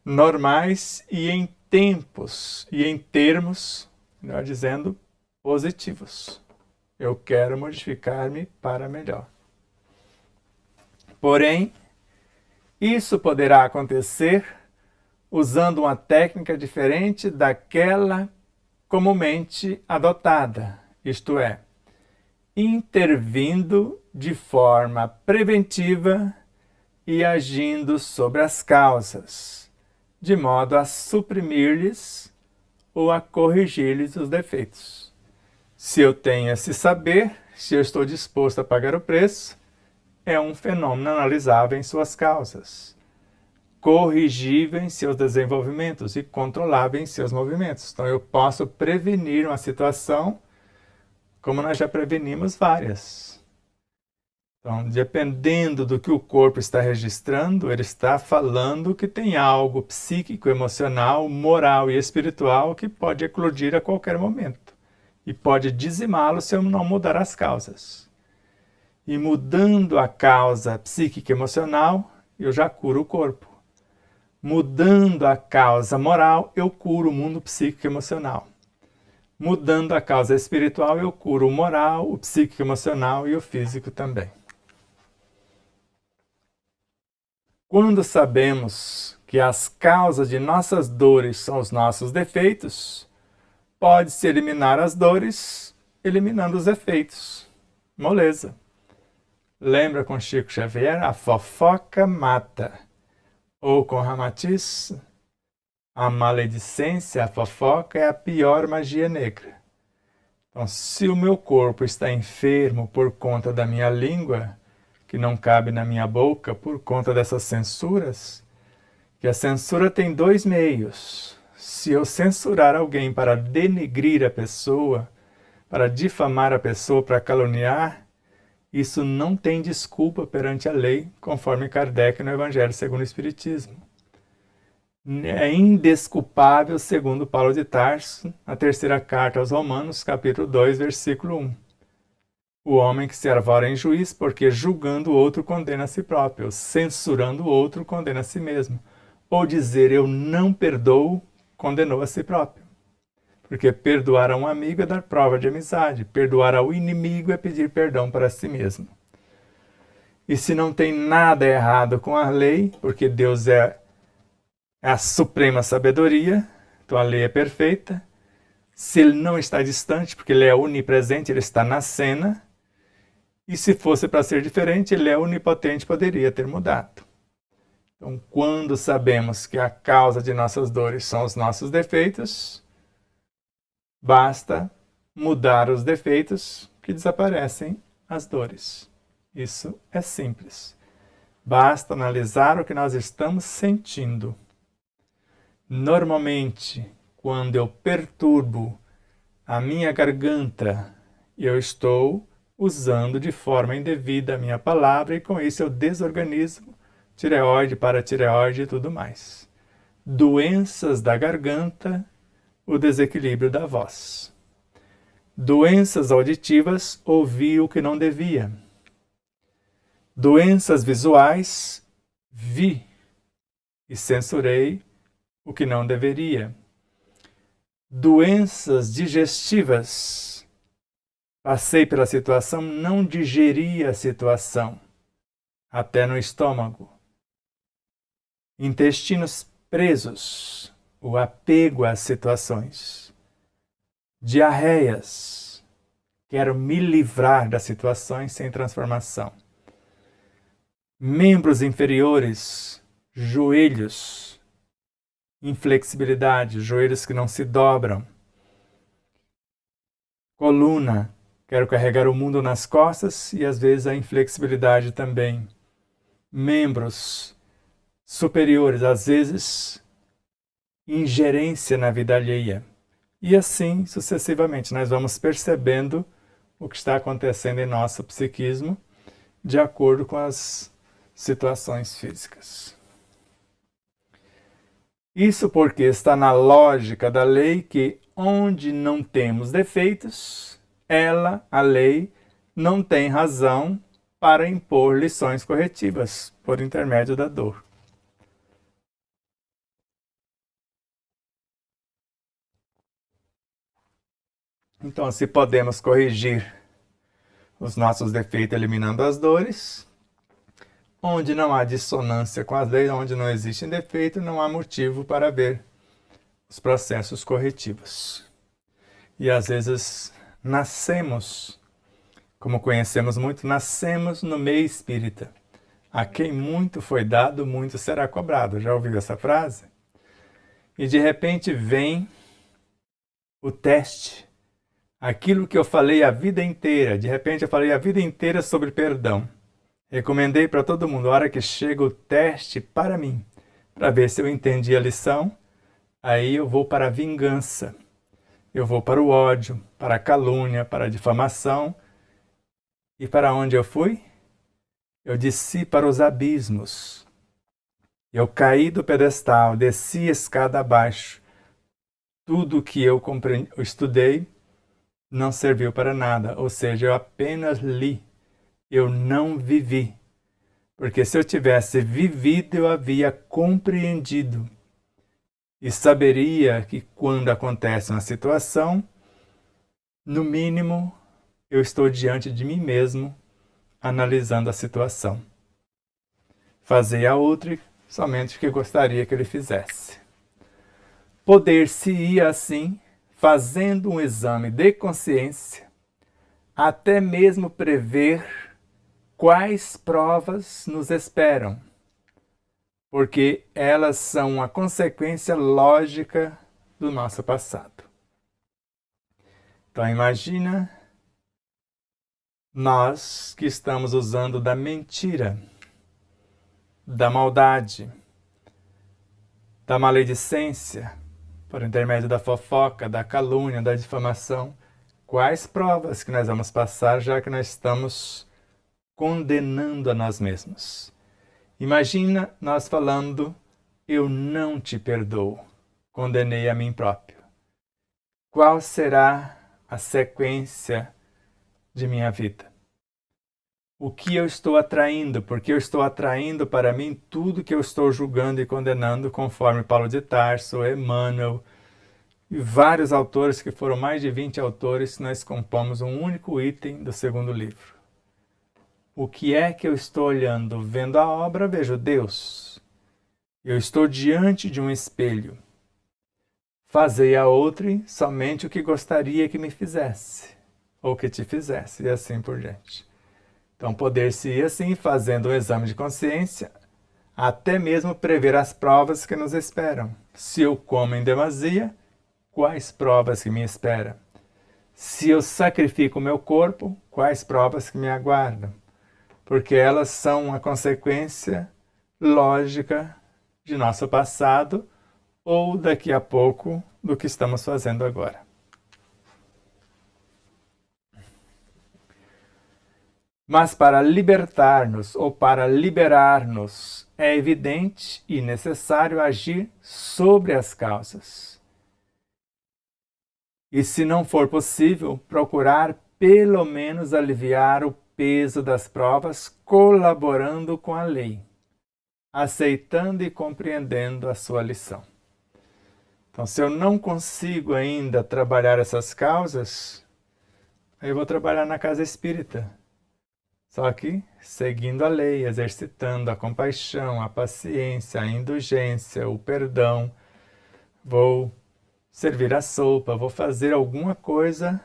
normais e em tempos e em termos, melhor dizendo, positivos. Eu quero modificar-me para melhor. Porém, isso poderá acontecer usando uma técnica diferente daquela comumente adotada, isto é, intervindo de forma preventiva e agindo sobre as causas, de modo a suprimir-lhes ou a corrigir-lhes os defeitos. Se eu tenho esse saber, se eu estou disposto a pagar o preço, é um fenômeno analisável em suas causas, corrigível em seus desenvolvimentos e controlável em seus movimentos. Então eu posso prevenir uma situação como nós já prevenimos várias. Então, dependendo do que o corpo está registrando, ele está falando que tem algo psíquico, emocional, moral e espiritual que pode eclodir a qualquer momento e pode dizimá-lo se eu não mudar as causas. E mudando a causa psíquica e emocional, eu já curo o corpo. Mudando a causa moral, eu curo o mundo psíquico e emocional. Mudando a causa espiritual, eu curo o moral, o psíquico e emocional e o físico também. Quando sabemos que as causas de nossas dores são os nossos defeitos, pode-se eliminar as dores eliminando os efeitos. Moleza. Lembra com Chico Xavier? A fofoca mata. Ou com Ramatiz, a maledicência, a fofoca é a pior magia negra. Então, se o meu corpo está enfermo por conta da minha língua, que não cabe na minha boca por conta dessas censuras, que a censura tem dois meios. Se eu censurar alguém para denegrir a pessoa, para difamar a pessoa, para caluniar, isso não tem desculpa perante a lei, conforme Kardec no Evangelho segundo o Espiritismo. É indesculpável, segundo Paulo de Tarso, na terceira carta aos Romanos, capítulo 2, versículo 1. O homem que se arvora em juiz, porque julgando o outro condena a si próprio, censurando o outro condena a si mesmo. Ou dizer eu não perdoo, condenou a si próprio. Porque perdoar a um amigo é dar prova de amizade, perdoar ao inimigo é pedir perdão para si mesmo. E se não tem nada errado com a lei, porque Deus é a suprema sabedoria, então a lei é perfeita, se ele não está distante, porque ele é onipresente, ele está na cena, e se fosse para ser diferente, ele é onipotente, poderia ter mudado. Então, quando sabemos que a causa de nossas dores são os nossos defeitos, basta mudar os defeitos que desaparecem as dores. Isso é simples. Basta analisar o que nós estamos sentindo. Normalmente, quando eu perturbo a minha garganta, eu estou usando de forma indevida a minha palavra e com isso eu desorganizo tireoide, paratireoide e tudo mais. Doenças da garganta, o desequilíbrio da voz. Doenças auditivas, ouvi o que não devia. Doenças visuais, vi e censurei o que não deveria. Doenças digestivas, passei pela situação, não digeri a situação, até no estômago. Intestinos presos, o apego às situações. Diarreias, quero me livrar das situações sem transformação. Membros inferiores, joelhos, inflexibilidade, joelhos que não se dobram. Coluna, quero carregar o mundo nas costas e às vezes a inflexibilidade também. Membros superiores, às vezes ingerência na vida alheia. E assim sucessivamente, nós vamos percebendo o que está acontecendo em nosso psiquismo de acordo com as situações físicas. Isso porque está na lógica da lei que onde não temos defeitos, ela, a lei, não tem razão para impor lições corretivas por intermédio da dor. Então, se podemos corrigir os nossos defeitos eliminando as dores, Onde não há dissonância com as leis, onde não existe defeito, não há motivo para ver os processos corretivos. E às vezes nascemos, como conhecemos muito, nascemos no meio espírita. A quem muito foi dado, muito será cobrado. Já ouviu essa frase? E de repente vem o teste. Aquilo que eu falei a vida inteira, de repente eu falei a vida inteira sobre perdão. Recomendei para todo mundo, a hora que chega o teste para mim, para ver se eu entendi a lição, aí eu vou para a vingança, eu vou para o ódio, para a calúnia, para a difamação. E para onde eu fui? Eu desci para os abismos. Eu caí do pedestal, desci a escada abaixo. Tudo que eu estudei não serviu para nada, ou seja, eu apenas li. Eu não vivi. Porque se eu tivesse vivido, eu havia compreendido. E saberia que quando acontece uma situação, no mínimo, eu estou diante de mim mesmo, analisando a situação. Fazer a outro somente o que gostaria que ele fizesse. Poder-se-ia assim, fazendo um exame de consciência, até mesmo prever quais provas nos esperam, porque elas são uma consequência lógica do nosso passado. Então imagina nós que estamos usando da mentira, da maldade, da maledicência, por intermédio da fofoca, da calúnia, da difamação. Quais provas que nós vamos passar, já que nós estamos condenando a nós mesmos? Imagina nós falando, eu não te perdoo, condenei a mim próprio. Qual será a sequência de minha vida? O que eu estou atraindo? Porque eu estou atraindo para mim tudo que eu estou julgando e condenando, conforme Paulo de Tarso, Emmanuel e vários autores, que foram mais de 20 autores, nós compomos um único item do segundo livro. O que é que eu estou olhando? Vendo a obra, vejo Deus. Eu estou diante de um espelho. Fazei a outrem somente o que gostaria que me fizesse, ou que te fizesse, e assim por diante. Então, poder-se-ia assim, fazendo um exame de consciência, até mesmo prever as provas que nos esperam. Se eu como em demasia, quais provas que me esperam? Se eu sacrifico o meu corpo, quais provas que me aguardam? Porque elas são uma consequência lógica de nosso passado ou daqui a pouco do que estamos fazendo agora. Mas para libertar-nos ou para liberar-nos, é evidente e necessário agir sobre as causas. E se não for possível, procurar pelo menos aliviar o peso das provas, colaborando com a lei, aceitando e compreendendo a sua lição. Então, se eu não consigo ainda trabalhar essas causas, aí eu vou trabalhar na casa espírita. Só que seguindo a lei, exercitando a compaixão, a paciência, a indulgência, o perdão, vou servir a sopa, vou fazer alguma coisa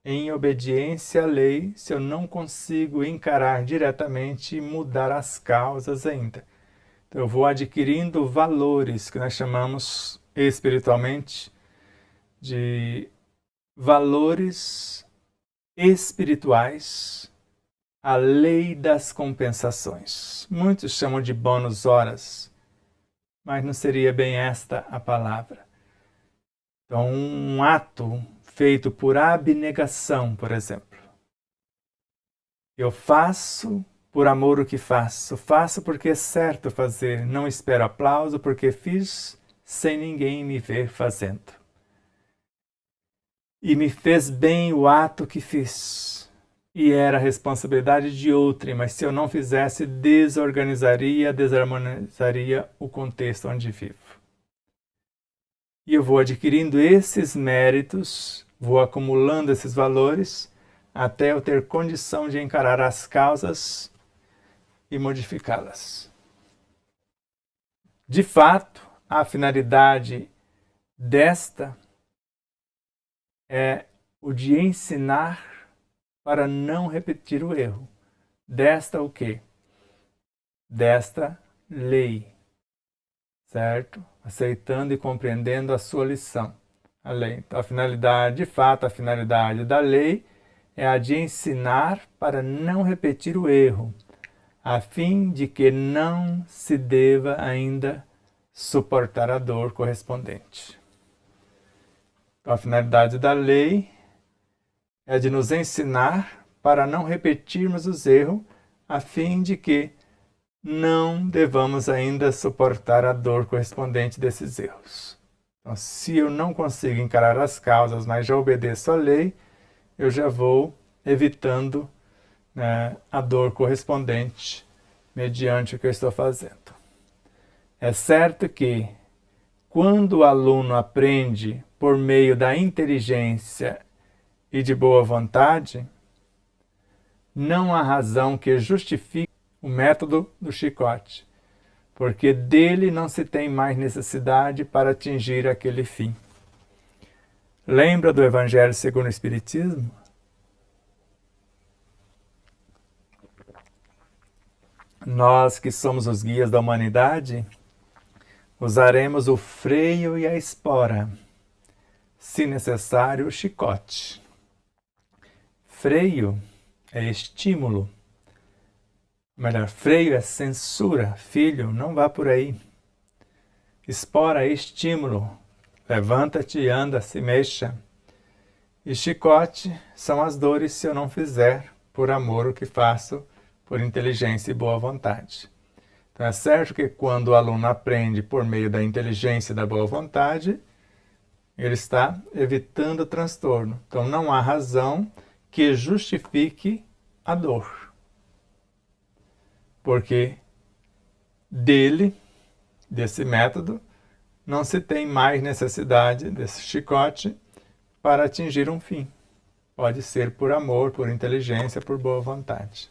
em obediência à lei, se eu não consigo encarar diretamente e mudar as causas ainda. Então, eu vou adquirindo valores que nós chamamos espiritualmente de valores espirituais, a lei das compensações. Muitos chamam de bônus horas, mas não seria bem esta a palavra. Então, um ato feito por abnegação, por exemplo. Eu faço por amor o que faço. Faço porque é certo fazer. Não espero aplauso porque fiz sem ninguém me ver fazendo. E me fez bem o ato que fiz. E era a responsabilidade de outrem, mas se eu não fizesse, desarmonizaria o contexto onde vivo. E eu vou adquirindo esses méritos, vou acumulando esses valores, até eu ter condição de encarar as causas e modificá-las. De fato, a finalidade desta é o de ensinar para não repetir o erro. Desta o quê? Desta lei, certo? Aceitando e compreendendo a sua lição, a lei. Então, a finalidade, de fato, a finalidade da lei é a de ensinar para não repetir o erro, a fim de que não se deva ainda suportar a dor correspondente. Então, a finalidade da lei é de nos ensinar para não repetirmos os erros, a fim de que não devamos ainda suportar a dor correspondente desses erros. Então, se eu não consigo encarar as causas, mas já obedeço à lei, eu já vou evitando, né, a dor correspondente mediante o que eu estou fazendo. É certo que, quando o aluno aprende por meio da inteligência e de boa vontade, não há razão que justifique o método do chicote, porque dele não se tem mais necessidade para atingir aquele fim. Lembra do Evangelho segundo o Espiritismo? Nós que somos os guias da humanidade, usaremos o freio e a espora, se necessário o chicote. Freio é estímulo. Melhor, freio é censura. Filho, não vá por aí. Espora é estímulo. Levanta-te, anda, se mexa. E chicote são as dores se eu não fizer por amor o que faço, por inteligência e boa vontade. Então é certo que quando o aluno aprende por meio da inteligência e da boa vontade, ele está evitando o transtorno. Então não há razão que justifique a dor. Porque desse método, não se tem mais necessidade desse chicote para atingir um fim. Pode ser por amor, por inteligência, por boa vontade.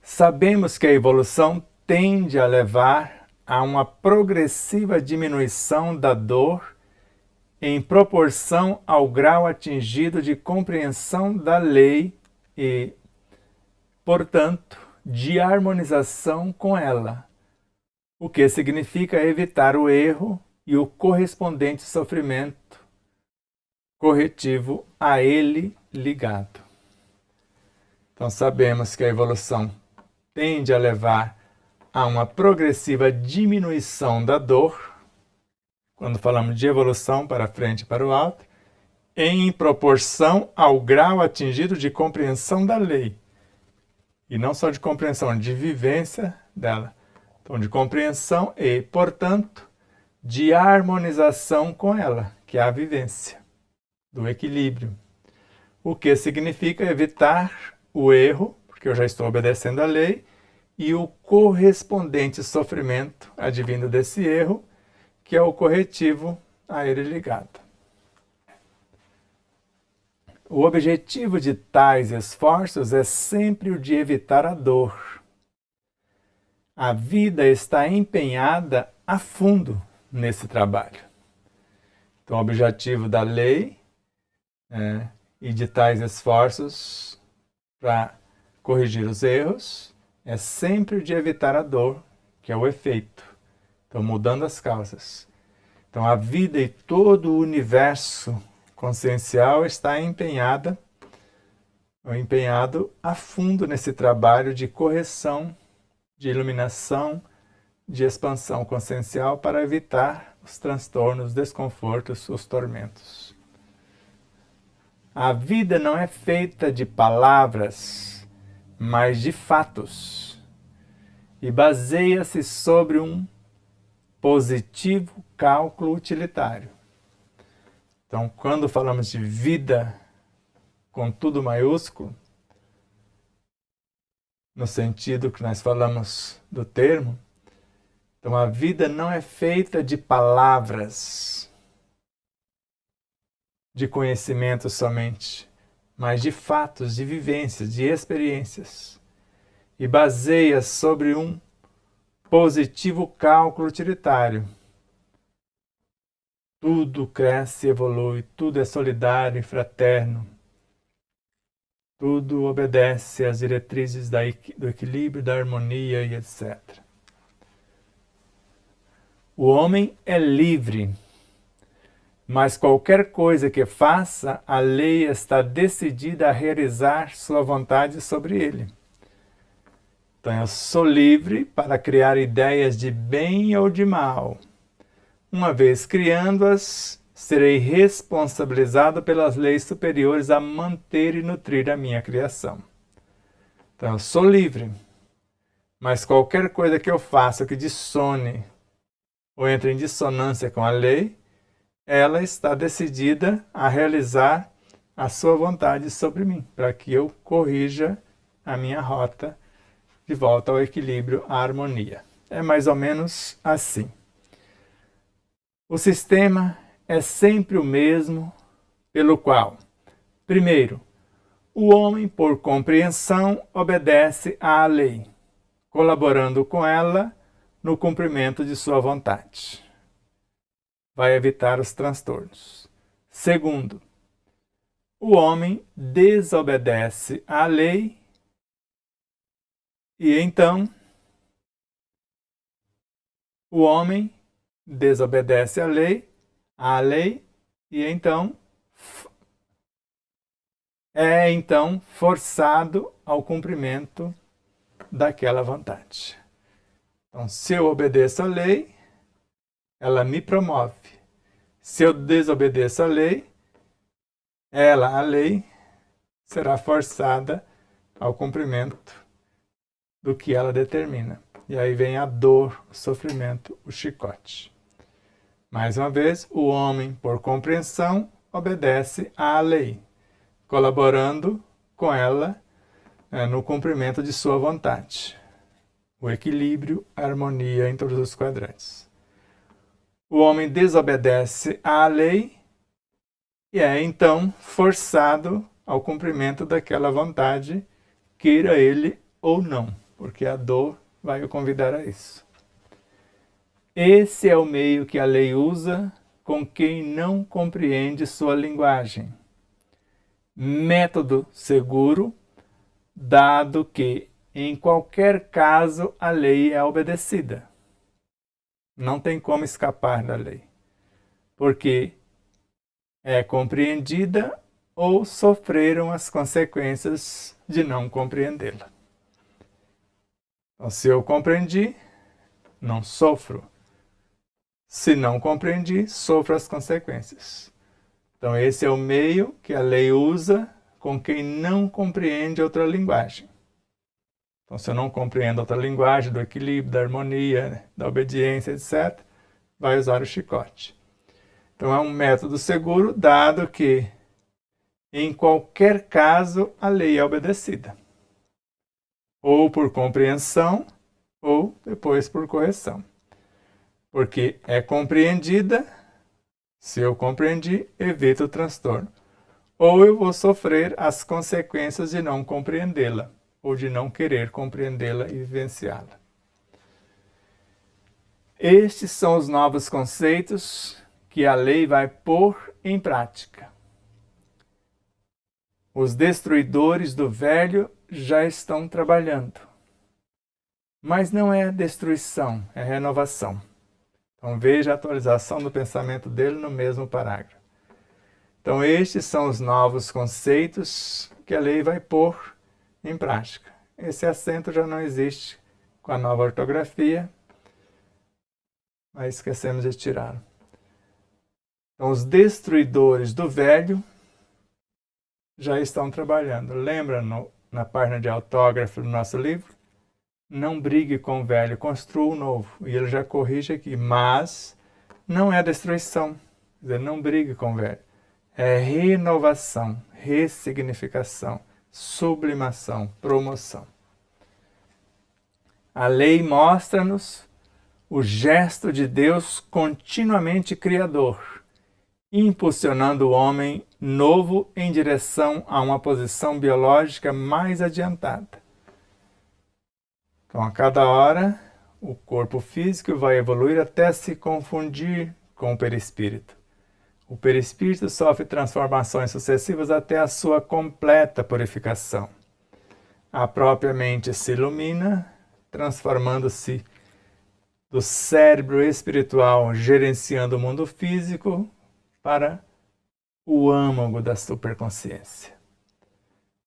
Sabemos que a evolução tende a levar a uma progressiva diminuição da dor em proporção ao grau atingido de compreensão da lei e, portanto, de harmonização com ela, o que significa evitar o erro e o correspondente sofrimento corretivo a ele ligado. Então sabemos que a evolução tende a levar a uma progressiva diminuição da dor, quando falamos de evolução para frente e para o alto, em proporção ao grau atingido de compreensão da lei. E não só de compreensão, de vivência dela. Então, de compreensão e, portanto, de harmonização com ela, que é a vivência do equilíbrio. O que significa evitar o erro, porque eu já estou obedecendo à lei, e o correspondente sofrimento advindo desse erro, que é o corretivo a ele ligado. O objetivo de tais esforços é sempre o de evitar a dor. A vida está empenhada a fundo nesse trabalho. Então, o objetivo da lei e de tais esforços para corrigir os erros é sempre o de evitar a dor, que é o efeito. Então, mudando as causas. Então, a vida e todo o universo consciencial está empenhado a fundo nesse trabalho de correção, de iluminação, de expansão consciencial para evitar os transtornos, os desconfortos, os tormentos. A vida não é feita de palavras, mas de fatos, e baseia-se sobre um positivo cálculo utilitário. Então, quando falamos de vida com tudo maiúsculo, no sentido que nós falamos do termo, então a vida não é feita de palavras, de conhecimento somente, mas de fatos, de vivências, de experiências. e baseia sobre um positivo cálculo utilitário. Tudo cresce e evolui, tudo é solidário e fraterno. Tudo obedece às diretrizes do equilíbrio, da harmonia e etc. O homem é livre, mas qualquer coisa que faça, a lei está decidida a realizar sua vontade sobre ele. Então eu sou livre para criar ideias de bem ou de mal. Uma vez criando-as, serei responsabilizado pelas leis superiores a manter e nutrir a minha criação. Então eu sou livre, mas qualquer coisa que eu faça que dissone ou entre em dissonância com a lei, ela está decidida a realizar a sua vontade sobre mim, para que eu corrija a minha rota de volta ao equilíbrio, à harmonia. É mais ou menos assim. O sistema é sempre o mesmo, pelo qual, primeiro, o homem, por compreensão, obedece à lei, colaborando com ela no cumprimento de sua vontade. Vai evitar os transtornos. Segundo, o homem desobedece à lei e então o homem desobedece à lei e então é forçado ao cumprimento daquela vontade. Então, se eu obedeço à lei, ela me promove. Se eu desobedeço à lei, a lei, será forçada ao cumprimento do que ela determina. E aí vem a dor, o sofrimento, o chicote. Mais uma vez, o homem, por compreensão, obedece à lei, colaborando com ela no cumprimento de sua vontade. O equilíbrio, a harmonia em todos os quadrantes. O homem desobedece à lei e é então forçado ao cumprimento daquela vontade, queira ele ou não, porque a dor vai o convidar a isso. Esse é o meio que a lei usa com quem não compreende sua linguagem. Método seguro, dado que, em qualquer caso, a lei é obedecida. Não tem como escapar da lei, porque é compreendida ou sofreram as consequências de não compreendê-la. Então, se eu compreendi, não sofro. Se não compreendi, sofro as consequências. Então, esse é o meio que a lei usa com quem não compreende outra linguagem. Então, se eu não compreendo outra linguagem do equilíbrio, da harmonia, da obediência, etc., vai usar o chicote. Então, é um método seguro, dado que, em qualquer caso, a lei é obedecida. Ou por compreensão, ou depois por correção. Porque é compreendida, se eu compreendi, evito o transtorno. Ou eu vou sofrer as consequências de não compreendê-la, ou de não querer compreendê-la e vivenciá-la. Estes são os novos conceitos que a lei vai pôr em prática. Os destruidores do velho já estão trabalhando. Mas não é destruição, é renovação. Então veja a atualização do pensamento dele no mesmo parágrafo. Então estes são os novos conceitos que a lei vai pôr em prática. Esse acento já não existe com a nova ortografia, mas esquecemos de tirá-lo. Então os destruidores do velho já estão trabalhando. Lembra na página de autógrafo do nosso livro? Não brigue com o velho, construa o novo. E ele já corrige aqui, mas não é destruição. Quer dizer, não brigue com o velho. É renovação, ressignificação, sublimação, promoção. A lei mostra-nos o gesto de Deus continuamente criador, impulsionando o homem novo em direção a uma posição biológica mais adiantada. Então, a cada hora, o corpo físico vai evoluir até se confundir com o perispírito. O perispírito sofre transformações sucessivas até a sua completa purificação. A própria mente se ilumina, transformando-se do cérebro espiritual gerenciando o mundo físico para o âmago da superconsciência.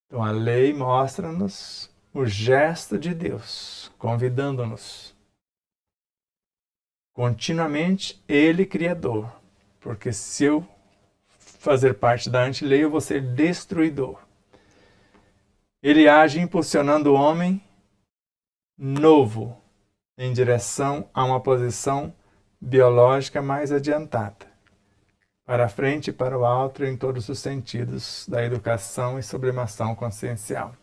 Então a lei mostra-nos o gesto de Deus, convidando-nos. Continuamente Ele Criador, porque se eu fazer parte da antilei, eu vou ser destruidor. Ele age impulsionando o homem novo em direção a uma posição biológica mais adiantada, para frente e para o alto em todos os sentidos da educação e sublimação consciencial.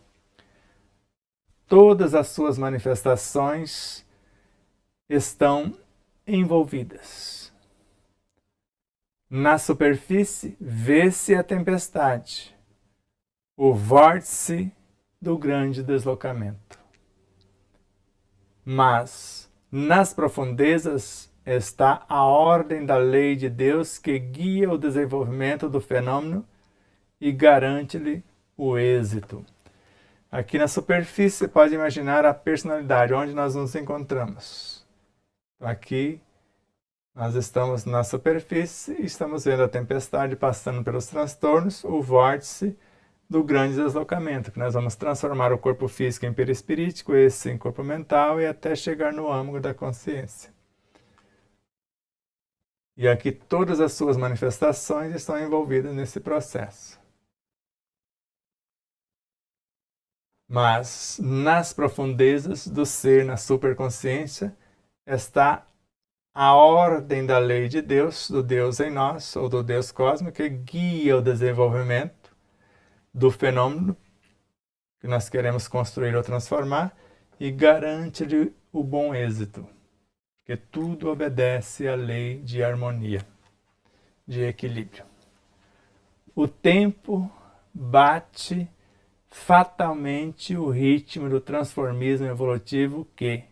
Todas as suas manifestações estão envolvidas. Na superfície, vê-se a tempestade, o vórtice do grande deslocamento. Mas, nas profundezas, está a ordem da lei de Deus que guia o desenvolvimento do fenômeno e garante-lhe o êxito. Aqui na superfície, você pode imaginar a personalidade, onde nós nos encontramos. Aqui, nós estamos na superfície e estamos vendo a tempestade passando pelos transtornos, o vórtice do grande deslocamento, que nós vamos transformar o corpo físico em perispirítico, esse em corpo mental e até chegar no âmago da consciência. E aqui todas as suas manifestações estão envolvidas nesse processo. Mas nas profundezas do ser, na superconsciência, está a ordem da lei de Deus, do Deus em nós, ou do Deus cósmico, que guia o desenvolvimento do fenômeno que nós queremos construir ou transformar e garante-lhe o bom êxito, porque tudo obedece à lei de harmonia, de equilíbrio. O tempo bate fatalmente o ritmo do transformismo evolutivo que,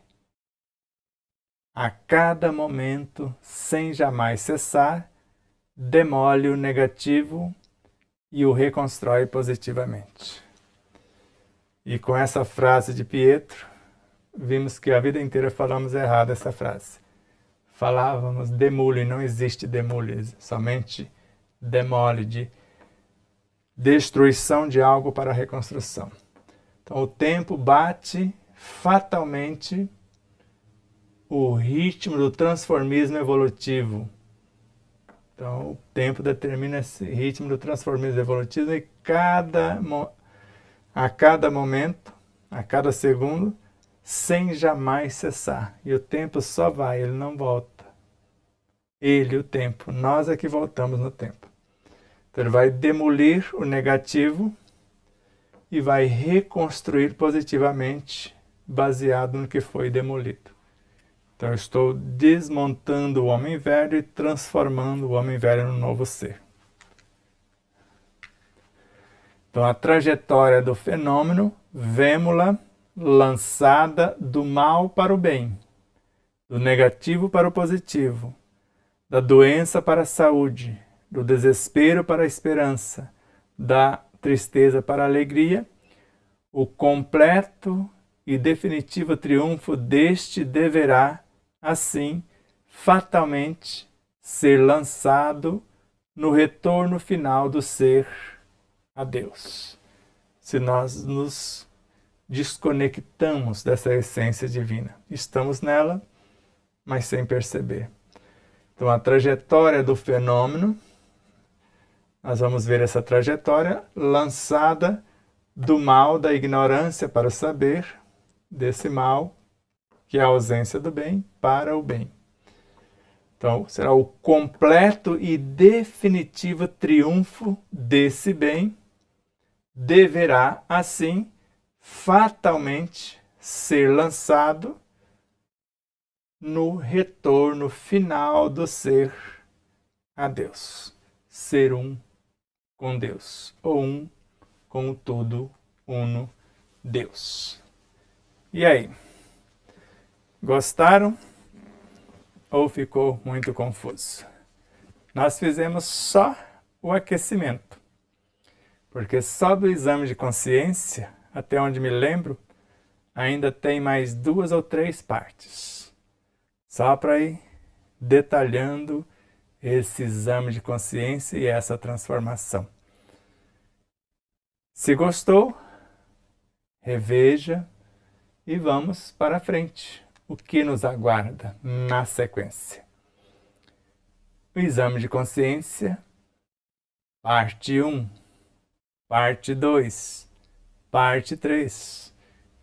a cada momento, sem jamais cessar, demole o negativo e o reconstrói positivamente. E com essa frase de Pietro, vimos que a vida inteira falamos errado essa frase. Falávamos demule, não existe demule, somente demole, de destruição de algo para a reconstrução. Então o tempo bate fatalmente o ritmo do transformismo evolutivo. Então o tempo determina esse ritmo do transformismo evolutivo e a cada momento, a cada segundo, sem jamais cessar. E o tempo só vai, ele não volta. Ele, o tempo, nós é que voltamos no tempo. Então ele vai demolir o negativo e vai reconstruir positivamente, baseado no que foi demolido. Então eu estou desmontando o homem velho e transformando o homem velho num novo ser. Então a trajetória do fenômeno, vemo-la lançada do mal para o bem, do negativo para o positivo, da doença para a saúde, do desespero para a esperança, da tristeza para a alegria. O completo e definitivo triunfo deste deverá, assim, fatalmente ser lançado no retorno final do ser a Deus. Se nós nos desconectamos dessa essência divina, estamos nela, mas sem perceber. Então a trajetória do fenômeno, nós vamos ver essa trajetória lançada do mal, da ignorância para o saber, desse mal, que é a ausência do bem, para o bem. Então, será o completo e definitivo triunfo desse bem, deverá, assim, fatalmente ser lançado no retorno final do ser a Deus. Ser um com Deus, ou um com o todo uno Deus. E aí? Gostaram ou ficou muito confuso? Nós fizemos só o aquecimento, porque só do exame de consciência, até onde me lembro, ainda tem mais 2 ou 3 partes. Só para ir detalhando esse exame de consciência e essa transformação. Se gostou, reveja e vamos para frente. O que nos aguarda na sequência? O exame de consciência, parte 1, parte 2, parte 3,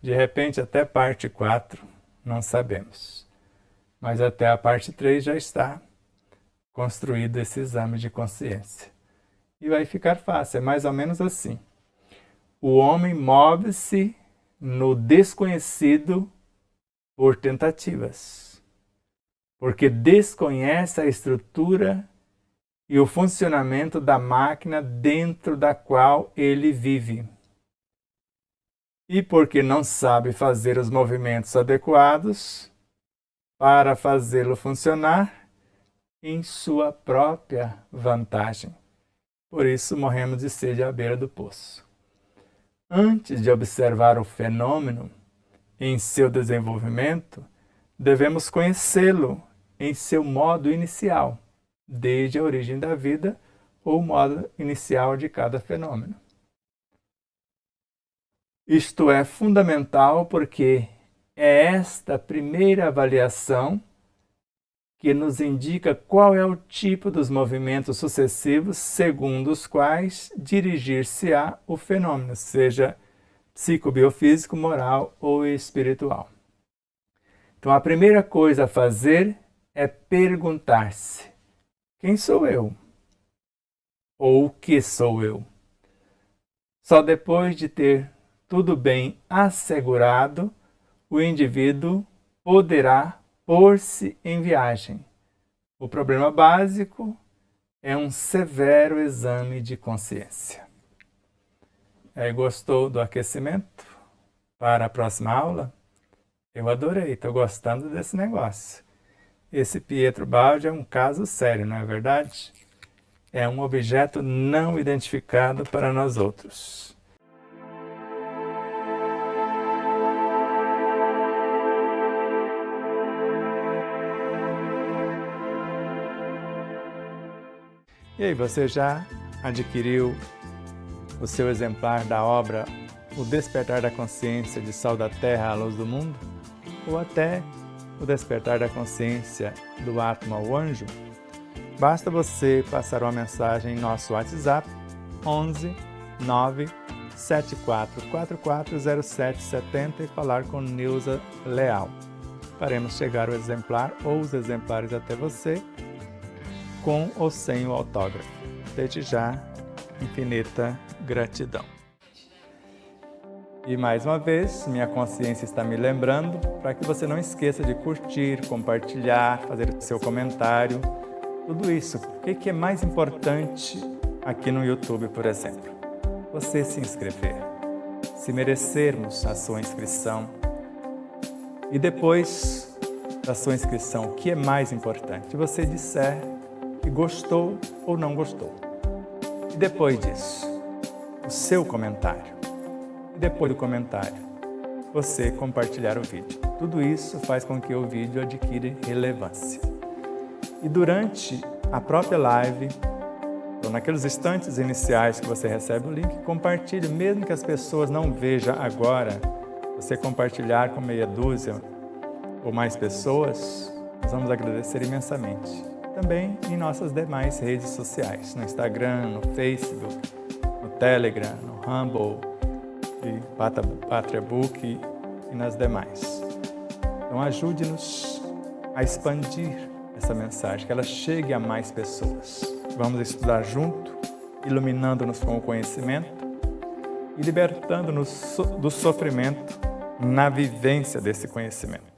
de repente até parte 4, não sabemos. Mas até a parte 3 já está construído esse exame de consciência. E vai ficar fácil, é mais ou menos assim. O homem move-se no desconhecido por tentativas, porque desconhece a estrutura e o funcionamento da máquina dentro da qual ele vive. E porque não sabe fazer os movimentos adequados para fazê-lo funcionar em sua própria vantagem. Por isso morremos de sede à beira do poço. Antes de observar o fenômeno em seu desenvolvimento, devemos conhecê-lo em seu modo inicial, desde a origem da vida ou o modo inicial de cada fenômeno. Isto é fundamental porque é esta primeira avaliação que nos indica qual é o tipo dos movimentos sucessivos segundo os quais dirigir-se-á o fenômeno, seja psicobiofísico, moral ou espiritual. Então, a primeira coisa a fazer é perguntar-se: quem sou eu? Ou o que sou eu? Só depois de ter tudo bem assegurado, o indivíduo poderá pôr-se em viagem. O problema básico é um severo exame de consciência. Gostou do aquecimento para a próxima aula? Eu adorei, estou gostando desse negócio. Esse Pietro Baldi é um caso sério, não é verdade? É um objeto não identificado para nós outros. E aí, você já adquiriu o seu exemplar da obra O Despertar da Consciência de Sal da Terra à Luz do Mundo? Ou até O Despertar da Consciência do Átomo ao Anjo? Basta você passar uma mensagem em nosso WhatsApp 11 9 74440770 e falar com Nilza Leal. Faremos chegar o exemplar ou os exemplares até você, com ou sem o autógrafo. Desde já, infinita gratidão. E mais uma vez, minha consciência está me lembrando para que você não esqueça de curtir, compartilhar, fazer o seu comentário. Tudo isso. O que é mais importante aqui no YouTube, por exemplo? Você se inscrever. Se merecermos a sua inscrição. E depois da sua inscrição, o que é mais importante? Você disser que gostou ou não gostou. E depois disso, o seu comentário. E depois do comentário, você compartilhar o vídeo. Tudo isso faz com que o vídeo adquira relevância. E durante a própria live, ou naqueles instantes iniciais que você recebe o link, compartilhe, mesmo que as pessoas não vejam agora, você compartilhar com meia dúzia ou mais pessoas, nós vamos agradecer imensamente. Também em nossas demais redes sociais, no Instagram, no Facebook, no Telegram, no Rumble, e PatriaBook e nas demais. Então ajude-nos a expandir essa mensagem, que ela chegue a mais pessoas. Vamos estudar junto, iluminando-nos com o conhecimento e libertando-nos do sofrimento na vivência desse conhecimento.